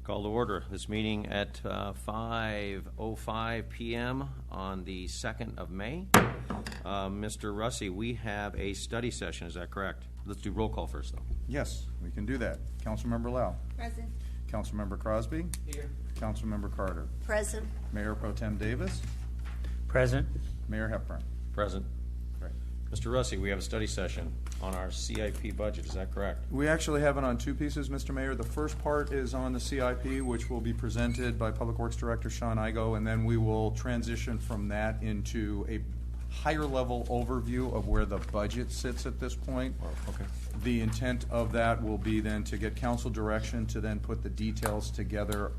Call to order this meeting at 5:05 p.m. on the 2nd of May. Mr. Russi, we have a study session, is that correct? Let's do roll call first, though. Yes, we can do that. Councilmember Lau. Present. Councilmember Crosby. Here. Councilmember Carter. Present. Mayor Pro Tem Davis. Present. Mayor Hepburn. Present. Great. Mr. Russi, we have a study session on our CIP budget, is that correct? We actually have it on two pieces, Mr. Mayor. The first part is on the CIP, which will be presented by Public Works Director Sean Igo, and then we will transition from that into a higher level overview of where the budget sits at this point. Okay. The intent of that will be then to get council direction to then put the details together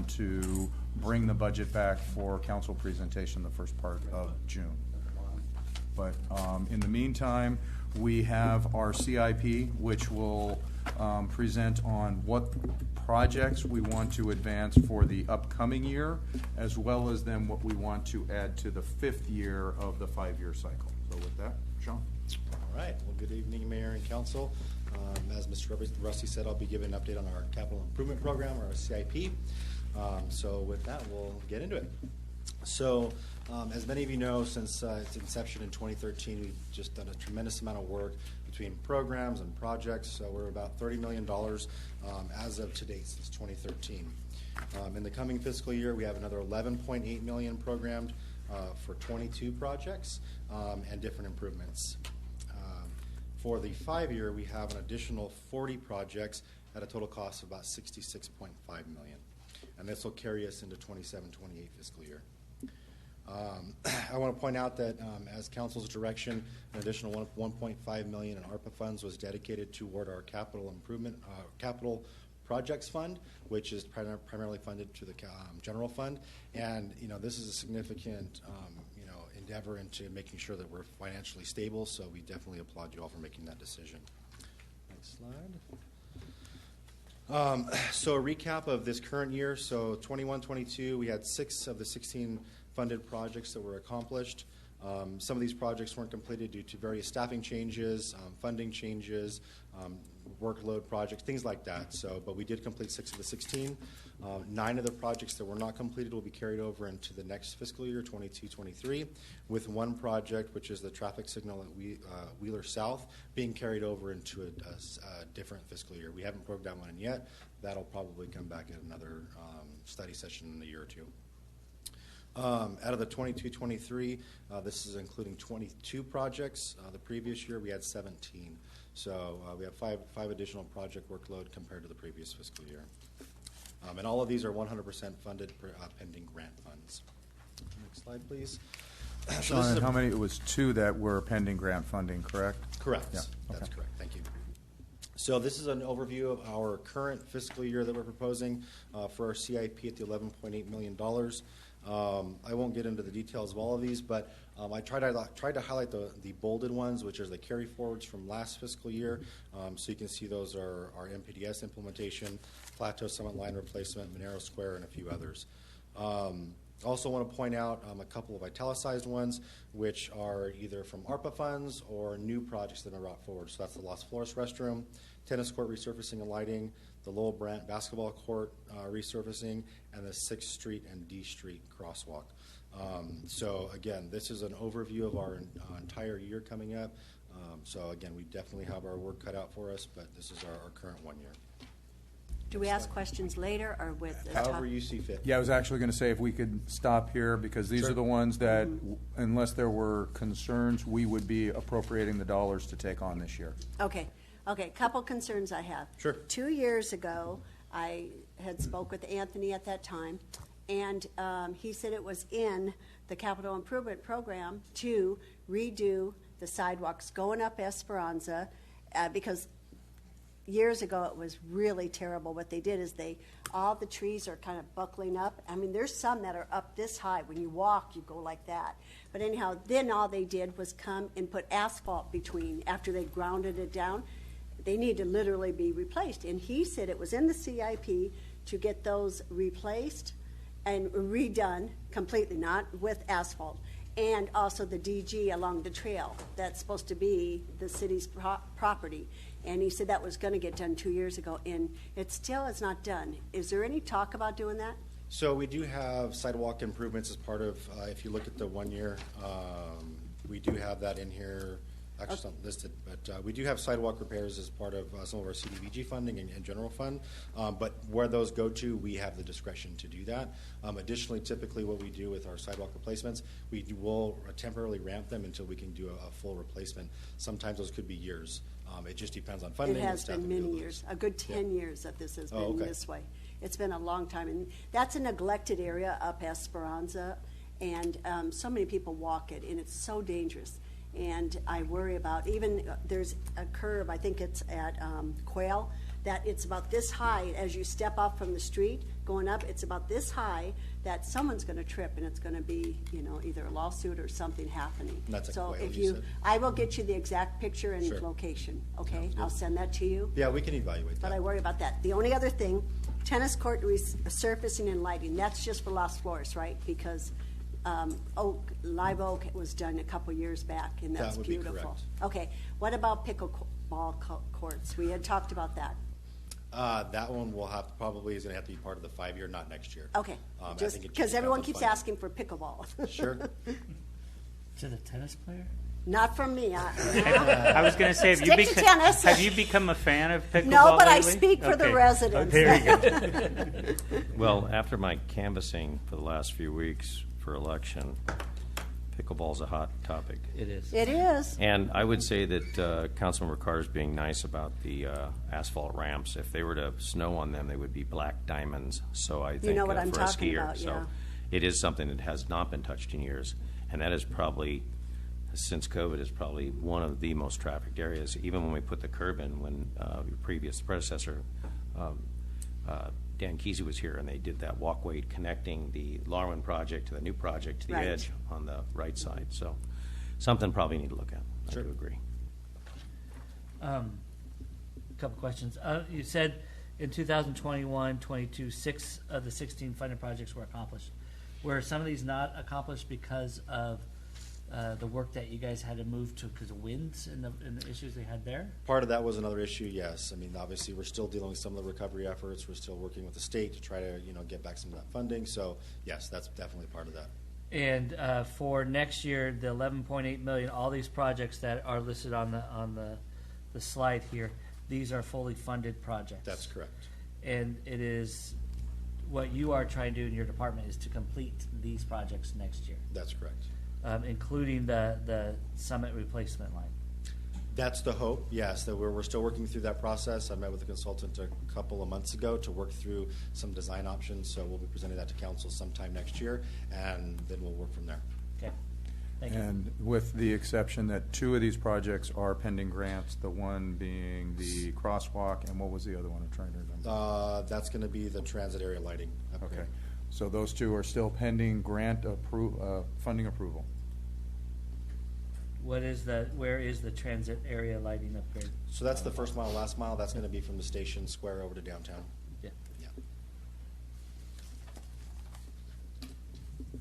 to bring the budget back for council presentation the first part of June. But in the meantime, we have our CIP, which will present on what projects we want to advance for the upcoming year, as well as then what we want to add to the 5th year of the 5-year cycle. So with that, Sean. All right. Well, good evening, Mayor and Council. As Mr. Russi said, I'll be giving an update on our capital improvement program, or our CIP. So with that, we'll get into it. So as many of you know, since its inception in 2013, we've just done a tremendous amount of work between programs and projects. So we're about $30 million as of to date since 2013. In the coming fiscal year, we have another $11.8 million programmed for 22 projects and different improvements. For the 5-year, we have an additional 40 projects at a total cost of about $66.5 million. And this will carry us into 27-28 fiscal year. I want to point out that as Council's direction, an additional $1.5 million in Arpa funds was dedicated toward our capital improvement, capital projects fund, which is primarily funded to the general fund. And this is a significant endeavor into making sure that we're financially stable. So we definitely applaud you all for making that decision. Next slide. So a recap of this current year. So 21-22, we had 6 of the 16 funded projects that were accomplished. Some of these projects weren't completed due to various staffing changes, funding changes, workload projects, things like that. So, but we did complete 6 of the 16. 9 of the projects that were not completed will be carried over into the next fiscal year, 22-23, with 1 project, which is the traffic signal at Wheeler South, being carried over into a different fiscal year. We haven't broke that one in yet. That'll probably come back at another study session in a year or two. Out of the 22-23, this is including 22 projects. The previous year we had 17. So we have 5 additional project workload compared to the previous fiscal year. And all of these are 100% funded pending grant funds. Next slide, please. Sean, how many? It was 2 that were pending grant funding, correct? Correct. Yeah. That's correct. Thank you. So this is an overview of our current fiscal year that we're proposing for our CIP at the $11.8 million. I won't get into the details of all of these, but I tried to highlight the bolded ones, which are the carry forwards from last fiscal year. So you can see those are our MPDS implementation, Plateau Summit line replacement, Monero Square, and a few others. Also want to point out a couple of italicized ones, which are either from Arpa funds or new projects that have been brought forward. So that's the Los Flores restroom, tennis court resurfacing and lighting, the Lowell Brandt basketball court resurfacing, and the 6th Street and D Street crosswalk. So again, this is an overview of our entire year coming up. So again, we definitely have our work cut out for us, but this is our current 1 year. Do we ask questions later or with the However you see fit. Yeah, I was actually going to say if we could stop here, because these are the ones that, unless there were concerns, we would be appropriating the dollars to take on this year. Okay. Okay, couple concerns I have. Sure. 2 years ago, I had spoke with Anthony at that time, and he said it was in the capital improvement program to redo the sidewalks going up Esperanza, because years ago it was really terrible. What they did is all the trees are kind of buckling up. I mean, there's some that are up this high. When you walk, you go like that. But anyhow, then all they did was come and put asphalt between after they grounded it down. They need to literally be replaced. And he said it was in the CIP to get those replaced and redone completely, not with asphalt. and also the DG along the trail. That's supposed to be the city's property. And he said that was going to get done 2 years ago, and it still is not done. Is there any talk about doing that? So we do have sidewalk improvements as part of, if you look at the 1 year, we do have that in here. Actually, it's not listed, but we do have sidewalk repairs as part of some of our CDBG funding and general fund. But where those go to, we have the discretion to do that. Additionally, typically what we do with our sidewalk replacements, will temporarily ramp them until we can do a full replacement. Sometimes those could be years. It just depends on funding. It has been many years, a good 10 years that this has been this way. It's been a long time, and that's a neglected area up Esperanza, and so many people walk it, and it's so dangerous. And I worry about, even there's a curve, I think it's at Quail, that it's about this high as you step off from the street going up. It's about this high that someone's going to trip, and it's going to be, either a lawsuit or something happening. That's at so Quail, if you said? I will get you the exact picture and Sure. location. Okay, I'll send that to you. Yeah, we can evaluate that. But I worry about that. The only other thing, tennis court resurfacing and lighting. That's just for Los Flores, right? Because Live Oak was done a couple years back, and that's That would be beautiful. correct. Okay, what about pickleball courts? We had talked about that. That one will have probably is going to have to be part of the 5 year, not next year. Okay, I just think it because just everyone depends keeps on asking for pickleball. funding. Sure. To the tennis player? Not from me. I was going to say, have Stick to tennis. have you become a fan of pickleball No, but I lately? speak for the Okay. residents. Oh, there you go. Well, after my canvassing for the last few weeks for election, pickleball's a hot topic. It is. It is. And I would say that Councilman Carter's being nice about the asphalt ramps. If they were to snow on them, they would be black diamonds. So I think know what I'm for a talking skier, about, so yeah. it is something that has not been touched in years, and that is probably, since COVID, is probably one of the most trafficked areas. Even when we put the curb in, when your previous predecessor, Dan Kesey, was here, and they did that walkway connecting the Larwin project to the new project to the Right. edge on the right side. So something probably need to look at. I Sure. do agree. A couple questions. You said in 2021-22, 6 of the 16 funded projects were accomplished. Were some of these not accomplished because of the work that you guys had to move to because of winds and the issues they had there? Part of that was another issue, yes. I mean, obviously, we're still dealing with some of the recovery efforts. We're still working with the state to try to, get back some of that funding. So, yes, that's definitely part of that. And for next year, the 11.8 million, all these projects that are listed on the slide here, these are fully funded projects. That's correct. And it is what you are trying to do in your department is to complete these projects next year, That's correct. including the summit replacement line. That's the hope, yes, that we're still working through that process. I met with a consultant a couple of months ago to work through some design options, so we'll be presenting that to council sometime next year, and then we'll work from there. Okay, thank you. And with the exception that 2 of these projects are pending grants, the one being the crosswalk, and what was the other one? I'm trying to remember. That's going to be the transit area lighting upgrade. Okay, so those 2 are still pending grant funding approval. Where is the transit area lighting upgrade? So that's the first mile, last mile. That's going to be from the station square over to downtown. Yeah, Yeah.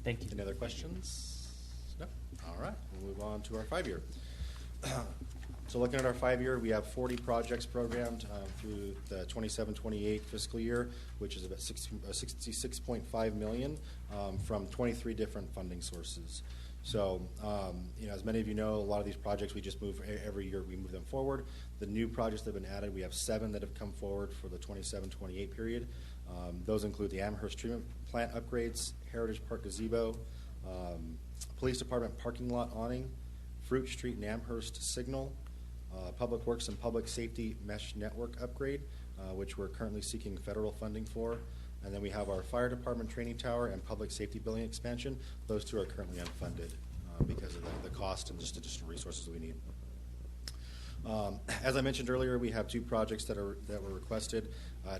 thank you. Any other questions? No? All right, we'll move on to our 5-year. So looking at our 5-year, we have 40 projects programmed through the 27-28 fiscal year, which is about 66.5 million from 23 different funding sources. So, as many of you know, a lot of these projects we just move every year. We move them forward. The new projects that have been added, we have 7 that have come forward for the 27-28 period. Those include the Amherst treatment plant upgrades, Heritage Park gazebo, Police Department parking lot awning, Fruit Street and Amherst signal, Public Works and Public Safety mesh network upgrade, which we're currently seeking federal funding for. And then we have our fire department training tower and public safety building expansion. Those 2 are currently unfunded because of the cost and just additional resources we need. As I mentioned earlier, we have 2 projects that were requested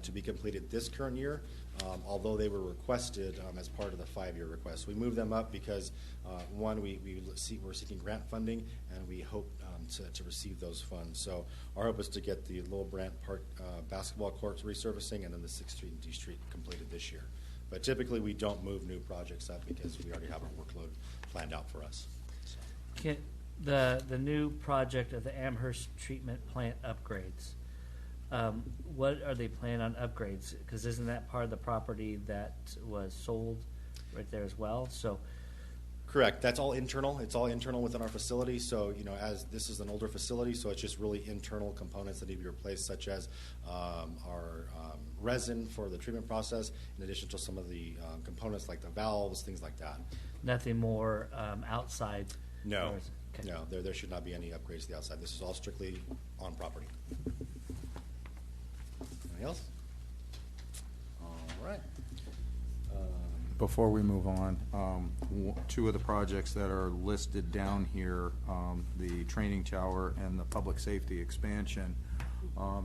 to be completed this current year, although they were requested as part of the 5-year request. We moved them up because, one, we're seeking grant funding, and we hope to receive those funds. So our hope is to get the Lowell Brandt Park basketball courts resurfacing and then the 6th Street and D Street completed this year. But typically, we don't move new projects up because we already have our workload planned out for us. So. The new project of the Amherst treatment plant upgrades, what are they planning on upgrades? Because isn't that part of the property that was sold right there as well? So, Correct. That's all internal. It's all internal within our facility. So, as this is an older facility, so it's just really internal components that need to be replaced, such as our resin for the treatment process, in addition to some of the components like the valves, things like that. nothing more outside? No, Or is- okay. no, there should not be any upgrades to the outside. This is all strictly on property. Anything else? All right. Before we move on, two of the projects that are listed down here, the training tower and the public safety expansion,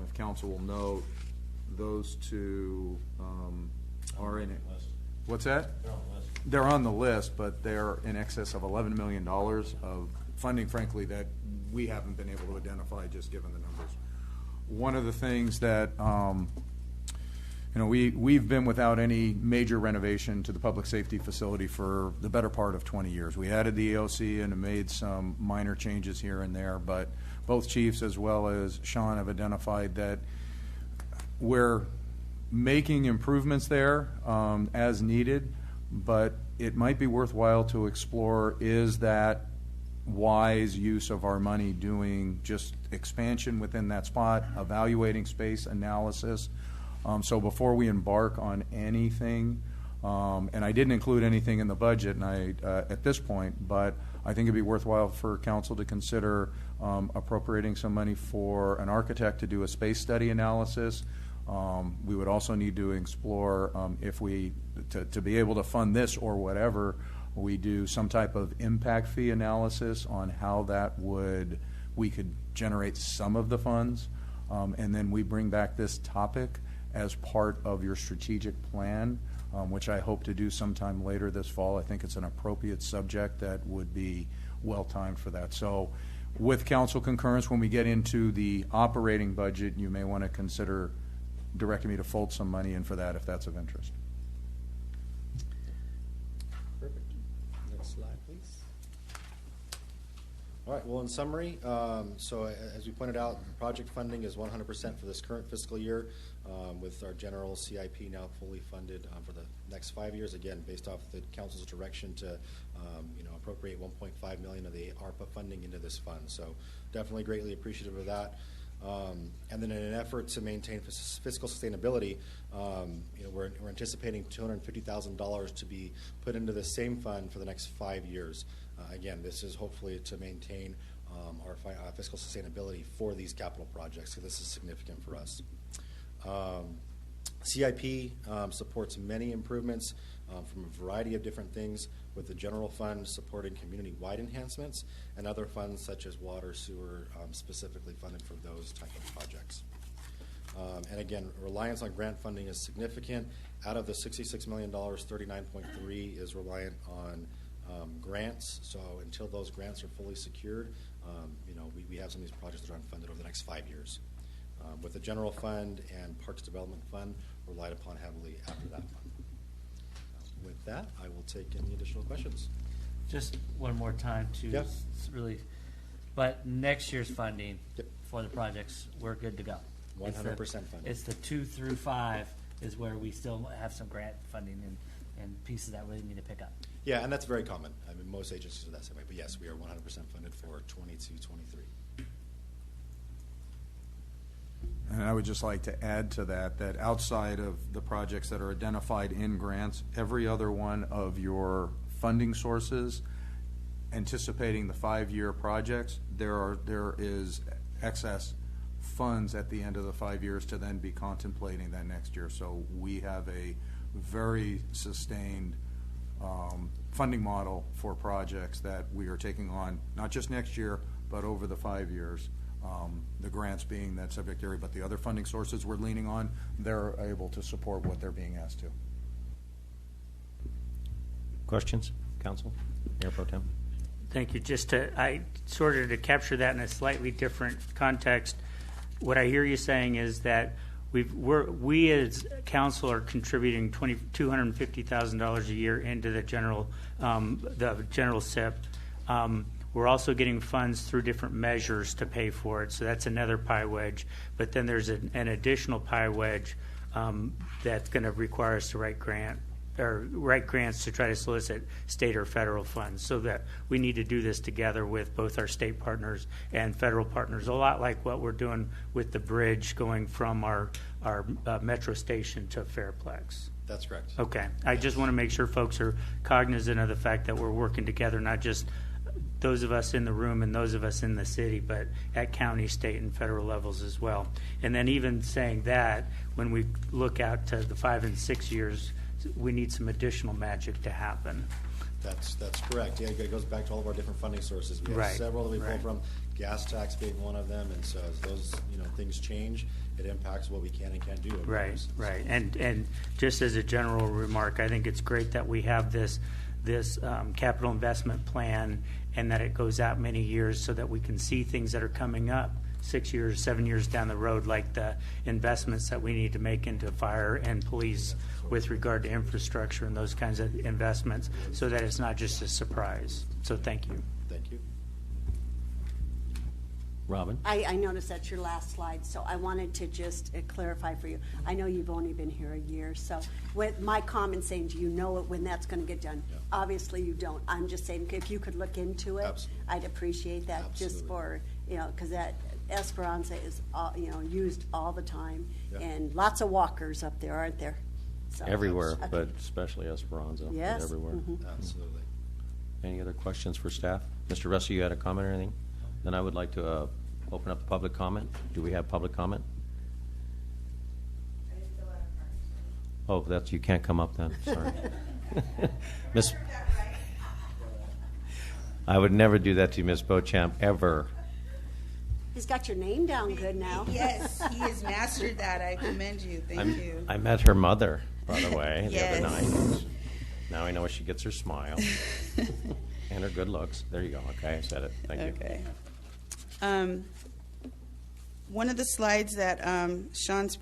if council will note, those two are in it. What's that? They're on the list, but they're in excess of $11 million of funding, frankly, that we haven't been able to identify, just given the numbers. One of the things that we've been without any major renovation to the public safety facility for the better part of 20 years. We added the EOC and made some minor changes here and there, but both chiefs as well as Sean have identified that we're making improvements there as needed, but it might be worthwhile to explore, is that wise use of our money doing just expansion within that spot, evaluating space analysis. So before we embark on anything, and I didn't include anything in the budget at this point, but I think it'd be worthwhile for council to consider appropriating some money for an architect to do a space study analysis. We would also need to explore if to be able to fund this or whatever, we do some type of impact fee analysis on how we could generate some of the funds, and then we bring back this topic as part of your strategic plan, which I hope to do sometime later this fall. I think it's an appropriate subject that would be well-timed for that. So with council concurrence, when we get into the operating budget, you may want to consider directing me to fold some money in for that if that's of interest. Perfect. Next slide, please. All right, well, in summary, so as we pointed out, project funding is 100% for this current fiscal year, with our general CIP now fully funded for the next 5 years, again, based off the council's direction to appropriate $1.5 million of the Arpa funding into this fund. So definitely greatly appreciative of that. And then in an effort to maintain fiscal sustainability, we're anticipating $250,000 to be put into the same fund for the next 5 years. Again, this is hopefully to maintain our fiscal sustainability for these capital projects, so this is significant for us. CIP supports many improvements from a variety of different things, with the general fund supporting community-wide enhancements and other funds such as water, sewer, specifically funded for those type of projects. And again, reliance on grant funding is significant. Out of the $66 million, 39.3 is reliant on grants. So until those grants are fully secured, we have some of these projects that are unfunded over the next 5 years. With the general fund and parks development fund relied upon heavily after that fund. With that, I will take any additional questions. Just one more time to Yep. really, but next year's funding Yep. for the projects, we're good to go. 100% funded. It's the 2 through 5 is where we still have some grant funding and pieces that we need to pick up. Yeah, and that's very common. I mean, most agencies are that same way. But yes, we are 100% funded for 22-23. And I would just like to add to that outside of the projects that are identified in grants, every other one of your funding sources, anticipating the 5-year projects, there is excess funds at the end of the 5 years to then be contemplating that next year. So we have a very sustained funding model for projects that we are taking on, not just next year, but over the 5 years. The grants being that subject area, but the other funding sources we're leaning on, they're able to support what they're being asked to. Questions, council? Mayor Pro Tem? Thank you. I sort of to capture that in a slightly different context, what I hear you saying is that we as council are contributing $250,000 a year into the general SIP. We're also getting funds through different measures to pay for it, so that's another pie wedge. But then there's an additional pie wedge that's going to require us to write grants to try to solicit state or federal funds, so that we need to do this together with both our state partners and federal partners, a lot like what we're doing with the bridge going from our metro station to Fairplex. That's correct. Okay. I just want to make sure folks are cognizant of the fact that we're working together, not just those of us in the room and those of us in the city, but at county, state, and federal levels as well. And then even saying that, when we look out to the 5 and 6 years, we need some additional magic to happen. That's correct. Yeah, it goes back to all of our different funding sources. We have Right, several that we pull right. from, gas tax being one of them, and so as those things change, it impacts what we can and can't do. of Right, course. right. And just as a general remark, I think it's great that we have this capital investment plan, and that it goes out many years so that we can see things that are coming up 6 years, 7 years down the road, like the investments that we need to make into fire and police with regard to infrastructure and those kinds of investments, so that it's not just a surprise. So thank you. Thank you. Robin? I noticed that's your last slide, so I wanted to just clarify for you. I know you've only been here a year, so with my comment saying, do you know when that's going to get done? Yeah. Obviously, you don't. I'm just saying, if you could look into it, Absolutely. I'd appreciate that. Just Absolutely. for, because that Esperanza is, used all the time, Yeah. and lots of walkers up there, aren't there? So- Everywhere, Okay. but especially Esperanza. but Yes. Everywhere. Mhm. Absolutely. Any other questions for staff? Mr. Russell, you had a comment or anything? Then I would like to open up the public comment. Do we have public comment? Oh, you can't come up then, sorry. Miss, I would never do that to you, Miss Beauchamp, ever. He's got your name down good now. Yes, he has mastered that. I commend you. Thank you. I met her mother, by the way, the other Yes. night. Now I know where she gets her smile and her good looks. There you go. Okay, I said it. Thank you. Okay. One of the slides that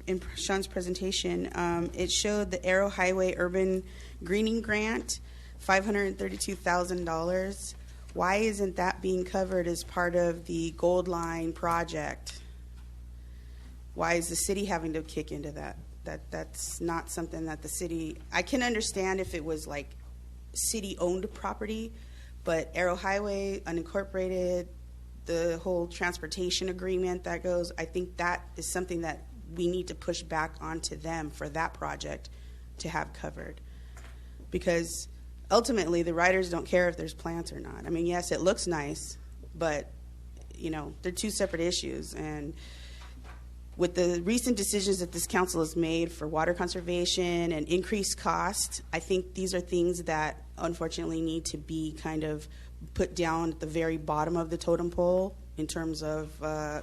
in Sean's presentation, it showed the Arrow Highway Urban Greening Grant, $532,000. Why isn't that being covered as part of the Gold Line project? Why is the city having to kick into that? That's not something that the city. I can understand if it was like city-owned property, but Arrow Highway, unincorporated, the whole transportation agreement that goes, I think that is something that we need to push back onto them for that project to have covered. Because ultimately, the riders don't care if there's plants or not. I mean, yes, it looks nice, but, they're two separate issues. And with the recent decisions that this council has made for water conservation and increased cost, I think these are things that unfortunately need to be kind of put down at the very bottom of the totem pole in terms of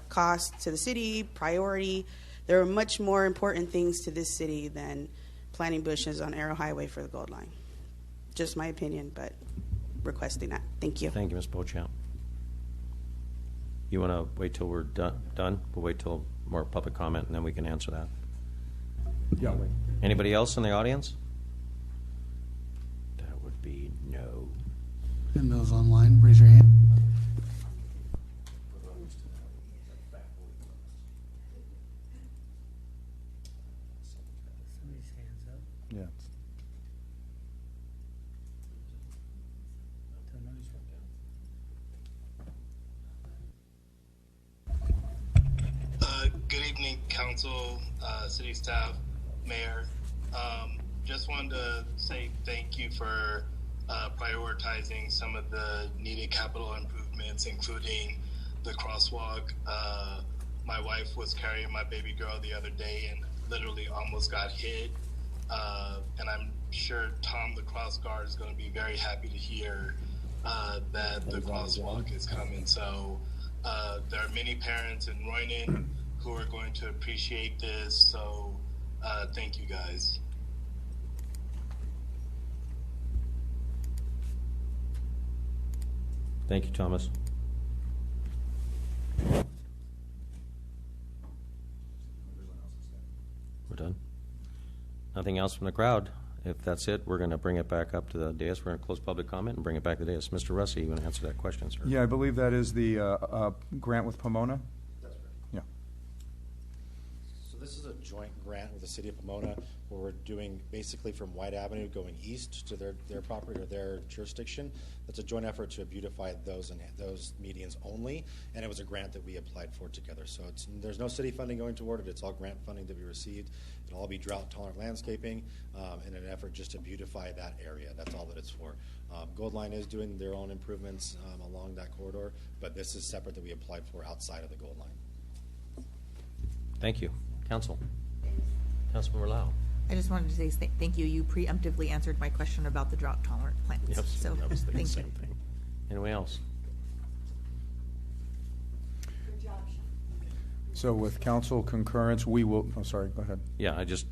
cost to the city, priority. There are much more important things to this city than planting bushes on Arrow Highway for the Gold Line. Just my opinion, but requesting that. Thank you. Thank you, Ms. Beauchamp. You want to wait till we're done? We'll wait till more public comment, and then we can answer that. Yeah, wait. Anybody else in the audience? That would be no. And those online, raise your hand. Somebody's hands up. Yeah. Good evening, council, city staff, mayor. Just wanted to say thank you for prioritizing some of the needed capital improvements, including the crosswalk. My wife was carrying my baby girl the other day and literally almost got hit. And I'm sure Tom, the cross guard, is going to be very happy to hear that the crosswalk is coming. So there are many parents in Roynan who are going to appreciate this. So thank you, guys. Thank you, Thomas. We're done. Nothing else from the crowd. If that's it, we're going to bring it back up to the dais. We're going to close public comment and bring it back to the dais. Mr. Russi, you want to answer that question, sir? Yeah, I believe that is the grant with Pomona. That's right. Yeah. So this is a joint grant with the city of Pomona where we're doing basically from White Avenue going east to their property or their jurisdiction. That's a joint effort to beautify those medians only, and it was a grant that we applied for together. So there's no city funding going toward it. It's all grant funding that we received. It'll all be drought-tolerant landscaping in an effort just to beautify that area. That's all that it's for. Gold Line is doing their own improvements along that corridor, but this is separate that we applied for outside of the Gold Line. Thank you. Council. Councilmember Lau. I just wanted to say thank you. You preemptively answered my question about the drought-tolerant plants. Yep, So I was thinking the thank same you. thing. Anyone else? Good job, Sean. So with council concurrence, we will, oh, sorry, go ahead. Yeah, I just,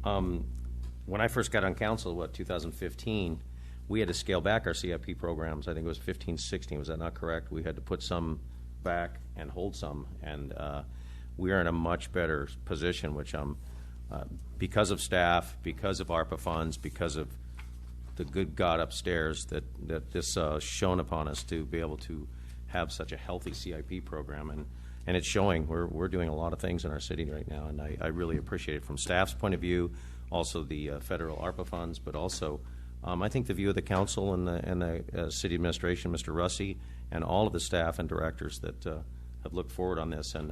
when I first got on council, 2015, we had to scale back our CIP programs. I think it was 15, 16. Was that not correct? We had to put some back and hold some. And we are in a much better position, which because of staff, because of Arpa funds, because of the good God upstairs that this shone upon us to be able to have such a healthy CIP program. And it's showing. We're doing a lot of things in our city right now, and I really appreciate it from staff's point of view, also the federal Arpa funds, but also I think the view of the council and the city administration, Mr. Russi, and all of the staff and directors that have looked forward on this. And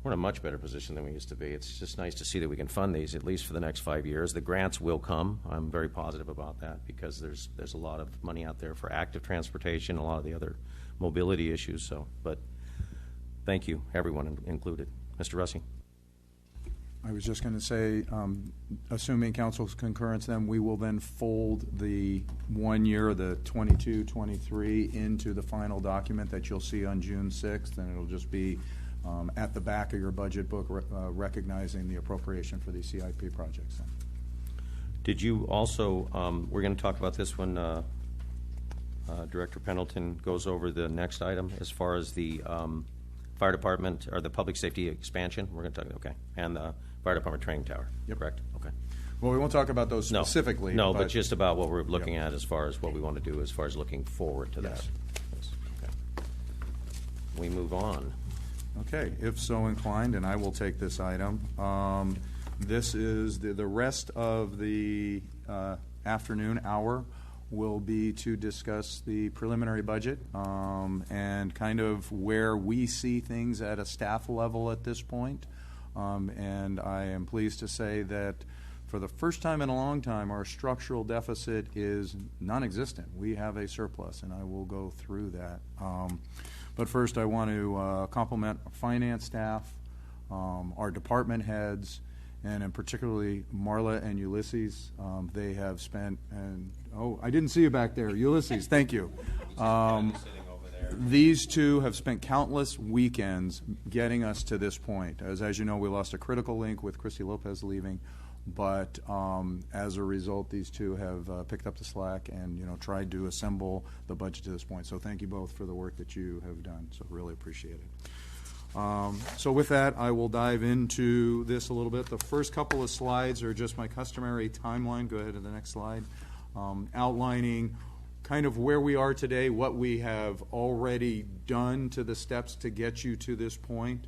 we're in a much better position than we used to be. It's just nice to see that we can fund these at least for the next 5 years. The grants will come. I'm very positive about that because there's a lot of money out there for active transportation, a lot of the other mobility issues. So, but thank you, everyone included. Mr. Russi. I was just going to say, assuming council's concurrence, then we will then fold the 1 year, the 22-23, into the final document that you'll see on June 6th, and it'll just be at the back of your budget book recognizing the appropriation for these CIP projects. Did you also, we're going to talk about this when Director Pendleton goes over the next item as far as the fire department or the public safety expansion. We're going to talk, okay, and the fire department training tower. Yep. Correct? Okay. Well, we won't talk about those specifically. No, but just about what we're looking Yep. at as far as what we want to do as far as looking forward to Yes. that. Yes. Okay. We move on. Okay, if so inclined, and I will take this item. This is the rest of the afternoon hour will be to discuss the preliminary budget and kind of where we see things at a staff level at this point. And I am pleased to say that for the first time in a long time, our structural deficit is non-existent. We have a surplus, and I will go through that. But first, I want to compliment our finance staff, our department heads, and in particularly Marla and Ulysses. They have spent, and I didn't see you back there. Ulysses, thank you. These two have spent countless weekends getting us to this point. As you know, we lost a critical link with Christy Lopez leaving, but as a result, these two have picked up the slack and tried to assemble the budget to this point. So thank you both for the work that you have done. So really appreciate it. So with that, I will dive into this a little bit. The first couple of slides are just my customary timeline. Go ahead to the next slide. Outlining kind of where we are today, what we have already done to the steps to get you to this point.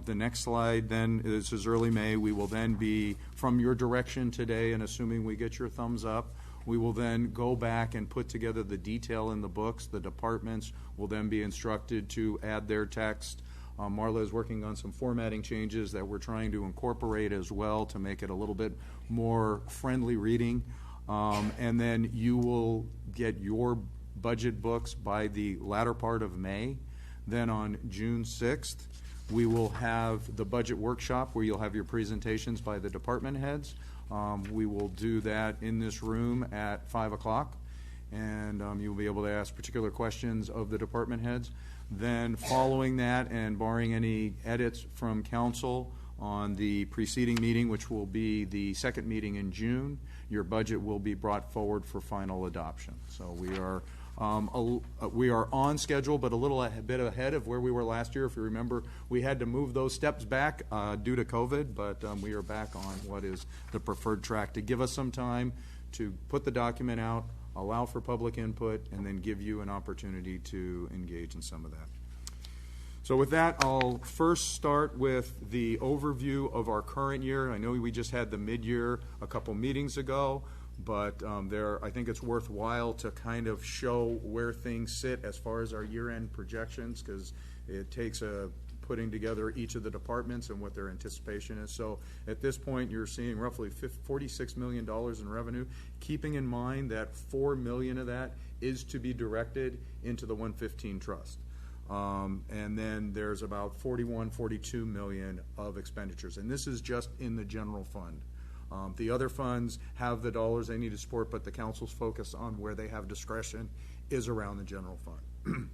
The next slide then, this is early May. We will then be from your direction today, and assuming we get your thumbs up, we will then go back and put together the detail in the books. The departments will then be instructed to add their text. Marla is working on some formatting changes that we're trying to incorporate as well to make it a little bit more friendly reading. And then you will get your budget books by the latter part of May. Then on June 6th, we will have the budget workshop where you'll have your presentations by the department heads. We will do that in this room at 5 o'clock, and you'll be able to ask particular questions of the department heads. Then following that, and barring any edits from council on the preceding meeting, which will be the second meeting in June, your budget will be brought forward for final adoption. So we are We are on schedule, but a little bit ahead of where we were last year. If you remember, we had to move those steps back due to COVID, but we are back on what is the preferred track to give us some time to put the document out, allow for public input, and then give you an opportunity to engage in some of that. So with that, I'll first start with the overview of our current year. I know we just had the mid-year a couple meetings ago, but I think it's worthwhile to kind of show where things sit as far as our year-end projections, because it takes putting together each of the departments and what their anticipation is. So at this point, you're seeing roughly $46 million in revenue, keeping in mind that $4 million of that is to be directed into the 115 trust. And then there's about $42 million of expenditures. And this is just in the general fund. The other funds have the dollars they need to support, but the council's focus on where they have discretion is around the general fund.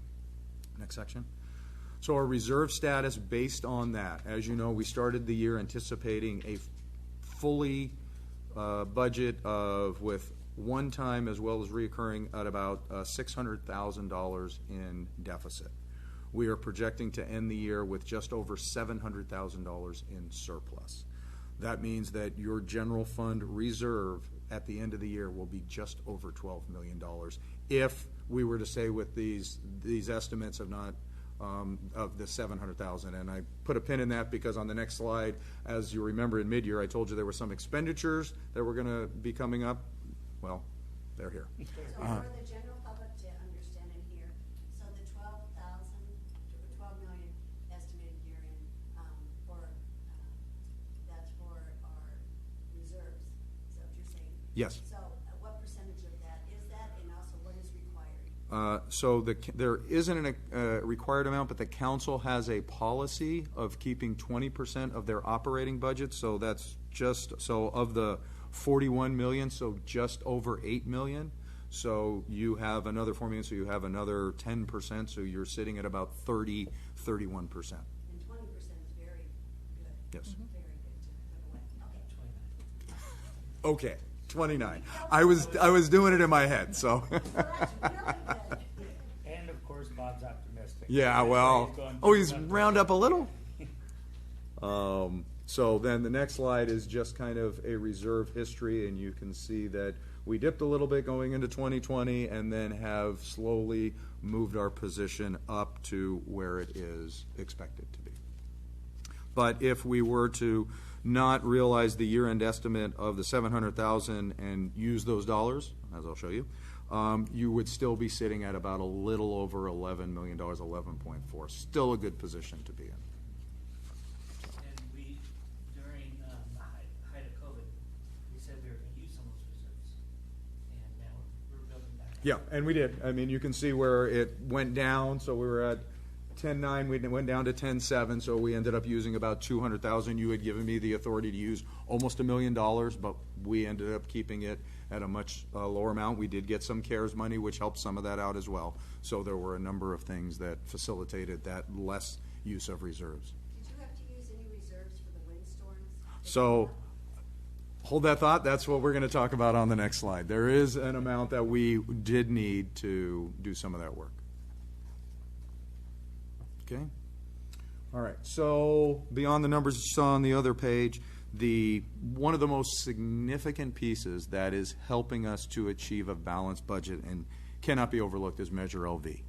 Next section. So our reserve status based on that. As you know, we started the year anticipating a fully budget with one time as well as reoccurring at about $600,000 in deficit. We are projecting to end the year with just over $700,000 in surplus. That means that your general fund reserve at the end of the year will be just over $12 million if we were to say with these estimates of not of the $700,000. And I put a pin in that because on the next slide, as you remember in mid-year, I told you there were some expenditures that were going to be coming up. Well, they're here. So for the general public to understand in here, so the 12 million estimated year in that's for our reserves. Is that what you're saying? Yes. So what percentage of that is that, and also what is required? So there isn't a required amount, but the council has a policy of keeping 20% of their operating budget. So that's of the 41 million, so just over 8 million. So you have another 4 million, so you have another 10%. So you're sitting at about 31%. And 20% is very good. Yes. Very good to put away. Okay, 29. I was doing it in my head, so. Okay. Well, that's really good. And of course, Bob's optimistic. Yeah, well, he's round up a little. So then the next slide is just kind of a reserve history, and you can see that we dipped a little bit going into 2020 and then have slowly moved our position up to where it is expected to be. But if we were to not realize the year-end estimate of the $700,000 and use those dollars, as I'll show you, you would still be sitting at about a little over $11 million, 11.4. Still a good position to be in. And we, during the height of COVID, we said we were going to use some of those reserves. And now we're building back up. Yeah, and we did. I mean, you can see where it went down. So we were at 10.9, we went down to 10.7, so we ended up using about $200,000. You had given me the authority to use almost $1 million, but we ended up keeping it at a much lower amount. We did get some CARES money, which helped some of that out as well. So there were a number of things that facilitated that less use of reserves. Did you have to use any reserves for the windstorms? So hold that thought. That's what we're going to talk about on the next slide. There is an amount that we did need to do some of that work. Okay. All right. So beyond the numbers you saw on the other page, one of the most significant pieces that is helping us to achieve a balanced budget and cannot be overlooked is Measure LV.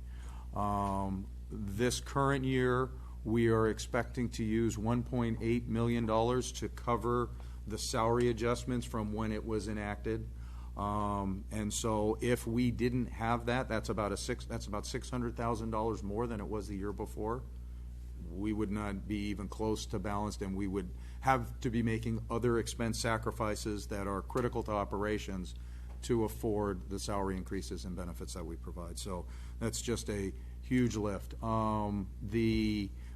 This current year, we are expecting to use $1.8 million to cover the salary adjustments from when it was enacted. And so if we didn't have that, that's about $600,000 more than it was the year before. We would not be even close to balanced, and we would have to be making other expense sacrifices that are critical to operations to afford the salary increases and benefits that we provide. So that's just a huge lift.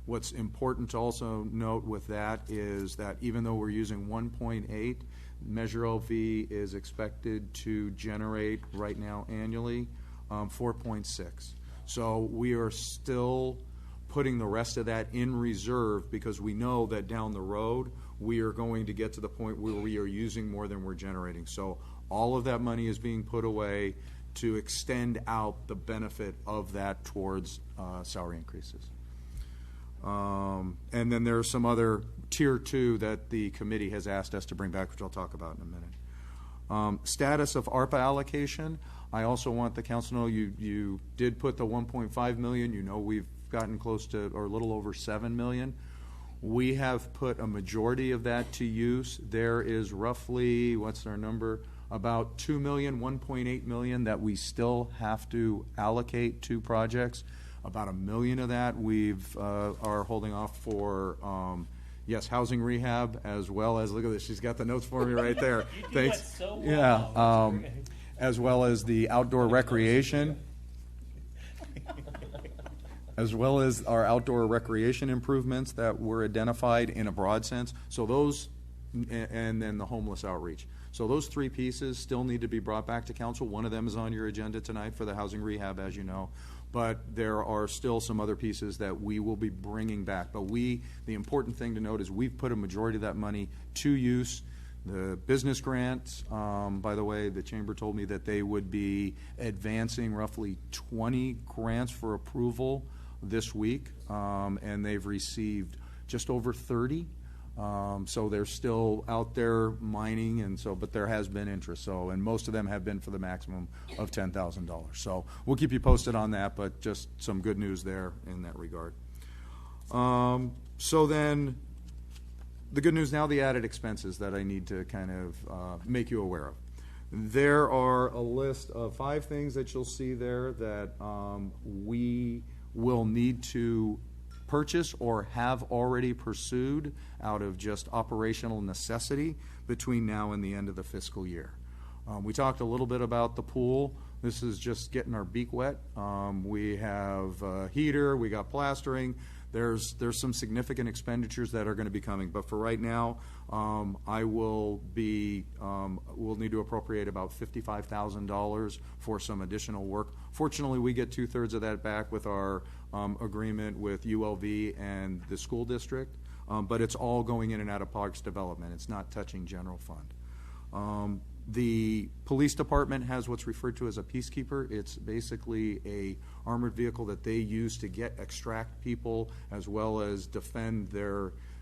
What's important to also note with that is that even though we're using 1.8, Measure LV is expected to generate right now annually 4.6. So we are still putting the rest of that in reserve because we know that down the road we are going to get to the point where we are using more than we're generating. So all of that money is being put away to extend out the benefit of that towards salary increases. And then there's some other tier 2 that the committee has asked us to bring back, which I'll talk about in a minute. Status of ARPA allocation. I also want the council to know you did put the 1.5 million. You know we've gotten close to, or a little over 7 million. We have put a majority of that to use. There is roughly, what's our number? About 2 million, 1.8 million that we still have to allocate to projects. About 1 million of that we've are holding off for yes, housing rehab, as well as, look at this, she's got the notes for me right there. Thanks. So well. Yeah, as well as the outdoor recreation. As well as our outdoor recreation improvements that were identified in a broad sense. So those, and then the homeless outreach. So those 3 pieces still need to be brought back to council. One of them is on your agenda tonight for the housing rehab, as you know. But there are still some other pieces that we will be bringing back. But the important thing to note is we've put a majority of that money to use. The business grants, by the way, the chamber told me that they would be advancing roughly 20 grants for approval this week, and they've received just over 30. So they're still out there mining, and so, but there has been interest. So, and most of them have been for the maximum of $10,000. So we'll keep you posted on that, but just some good news there in that regard. So then, the good news now, the added expenses that I need to kind of make you aware of. There are a list of 5 things that you'll see there that we will need to purchase or have already pursued out of just operational necessity between now and the end of the fiscal year. We talked a little bit about the pool. This is just getting our beak wet. We have a heater, we got plastering. There's some significant expenditures that are going to be coming, but for right now, we'll need to appropriate about $55,000 for some additional work. Fortunately, we get 2/3 of that back with our agreement with ULV and the school district, but it's all going in and out of parks development. It's not touching general fund. The police department has what's referred to as a peacekeeper. It's basically a armored vehicle that they use to extract people as well as defend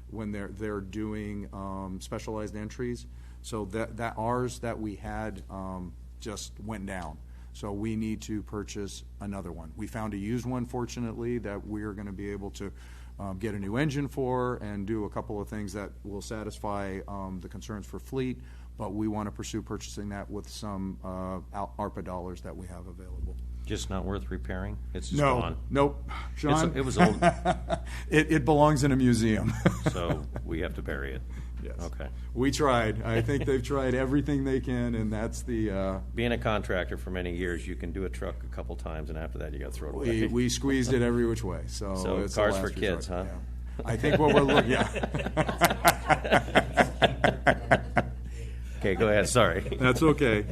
when they're doing specialized entries. So that ours that we had just went down. So we need to purchase another one. We found a used one, fortunately, that we're going to be able to get a new engine for and do a couple of things that will satisfy the concerns for fleet. But we want to pursue purchasing that with some ARPA dollars that we have available. Just not worth repairing? It's just gone? Nope. Sean? It was old. It belongs in a museum. So we have to bury it? Yes. Okay. We tried. I think they've tried everything they can, and that's the... Being a contractor for many years, you can do a truck a couple times, and after that you got to throw it away. We squeezed it every which way. So it's cars the for last kids, resort. huh? Yeah. I think what we're looking... Yeah. Okay, go ahead. Sorry. That's okay.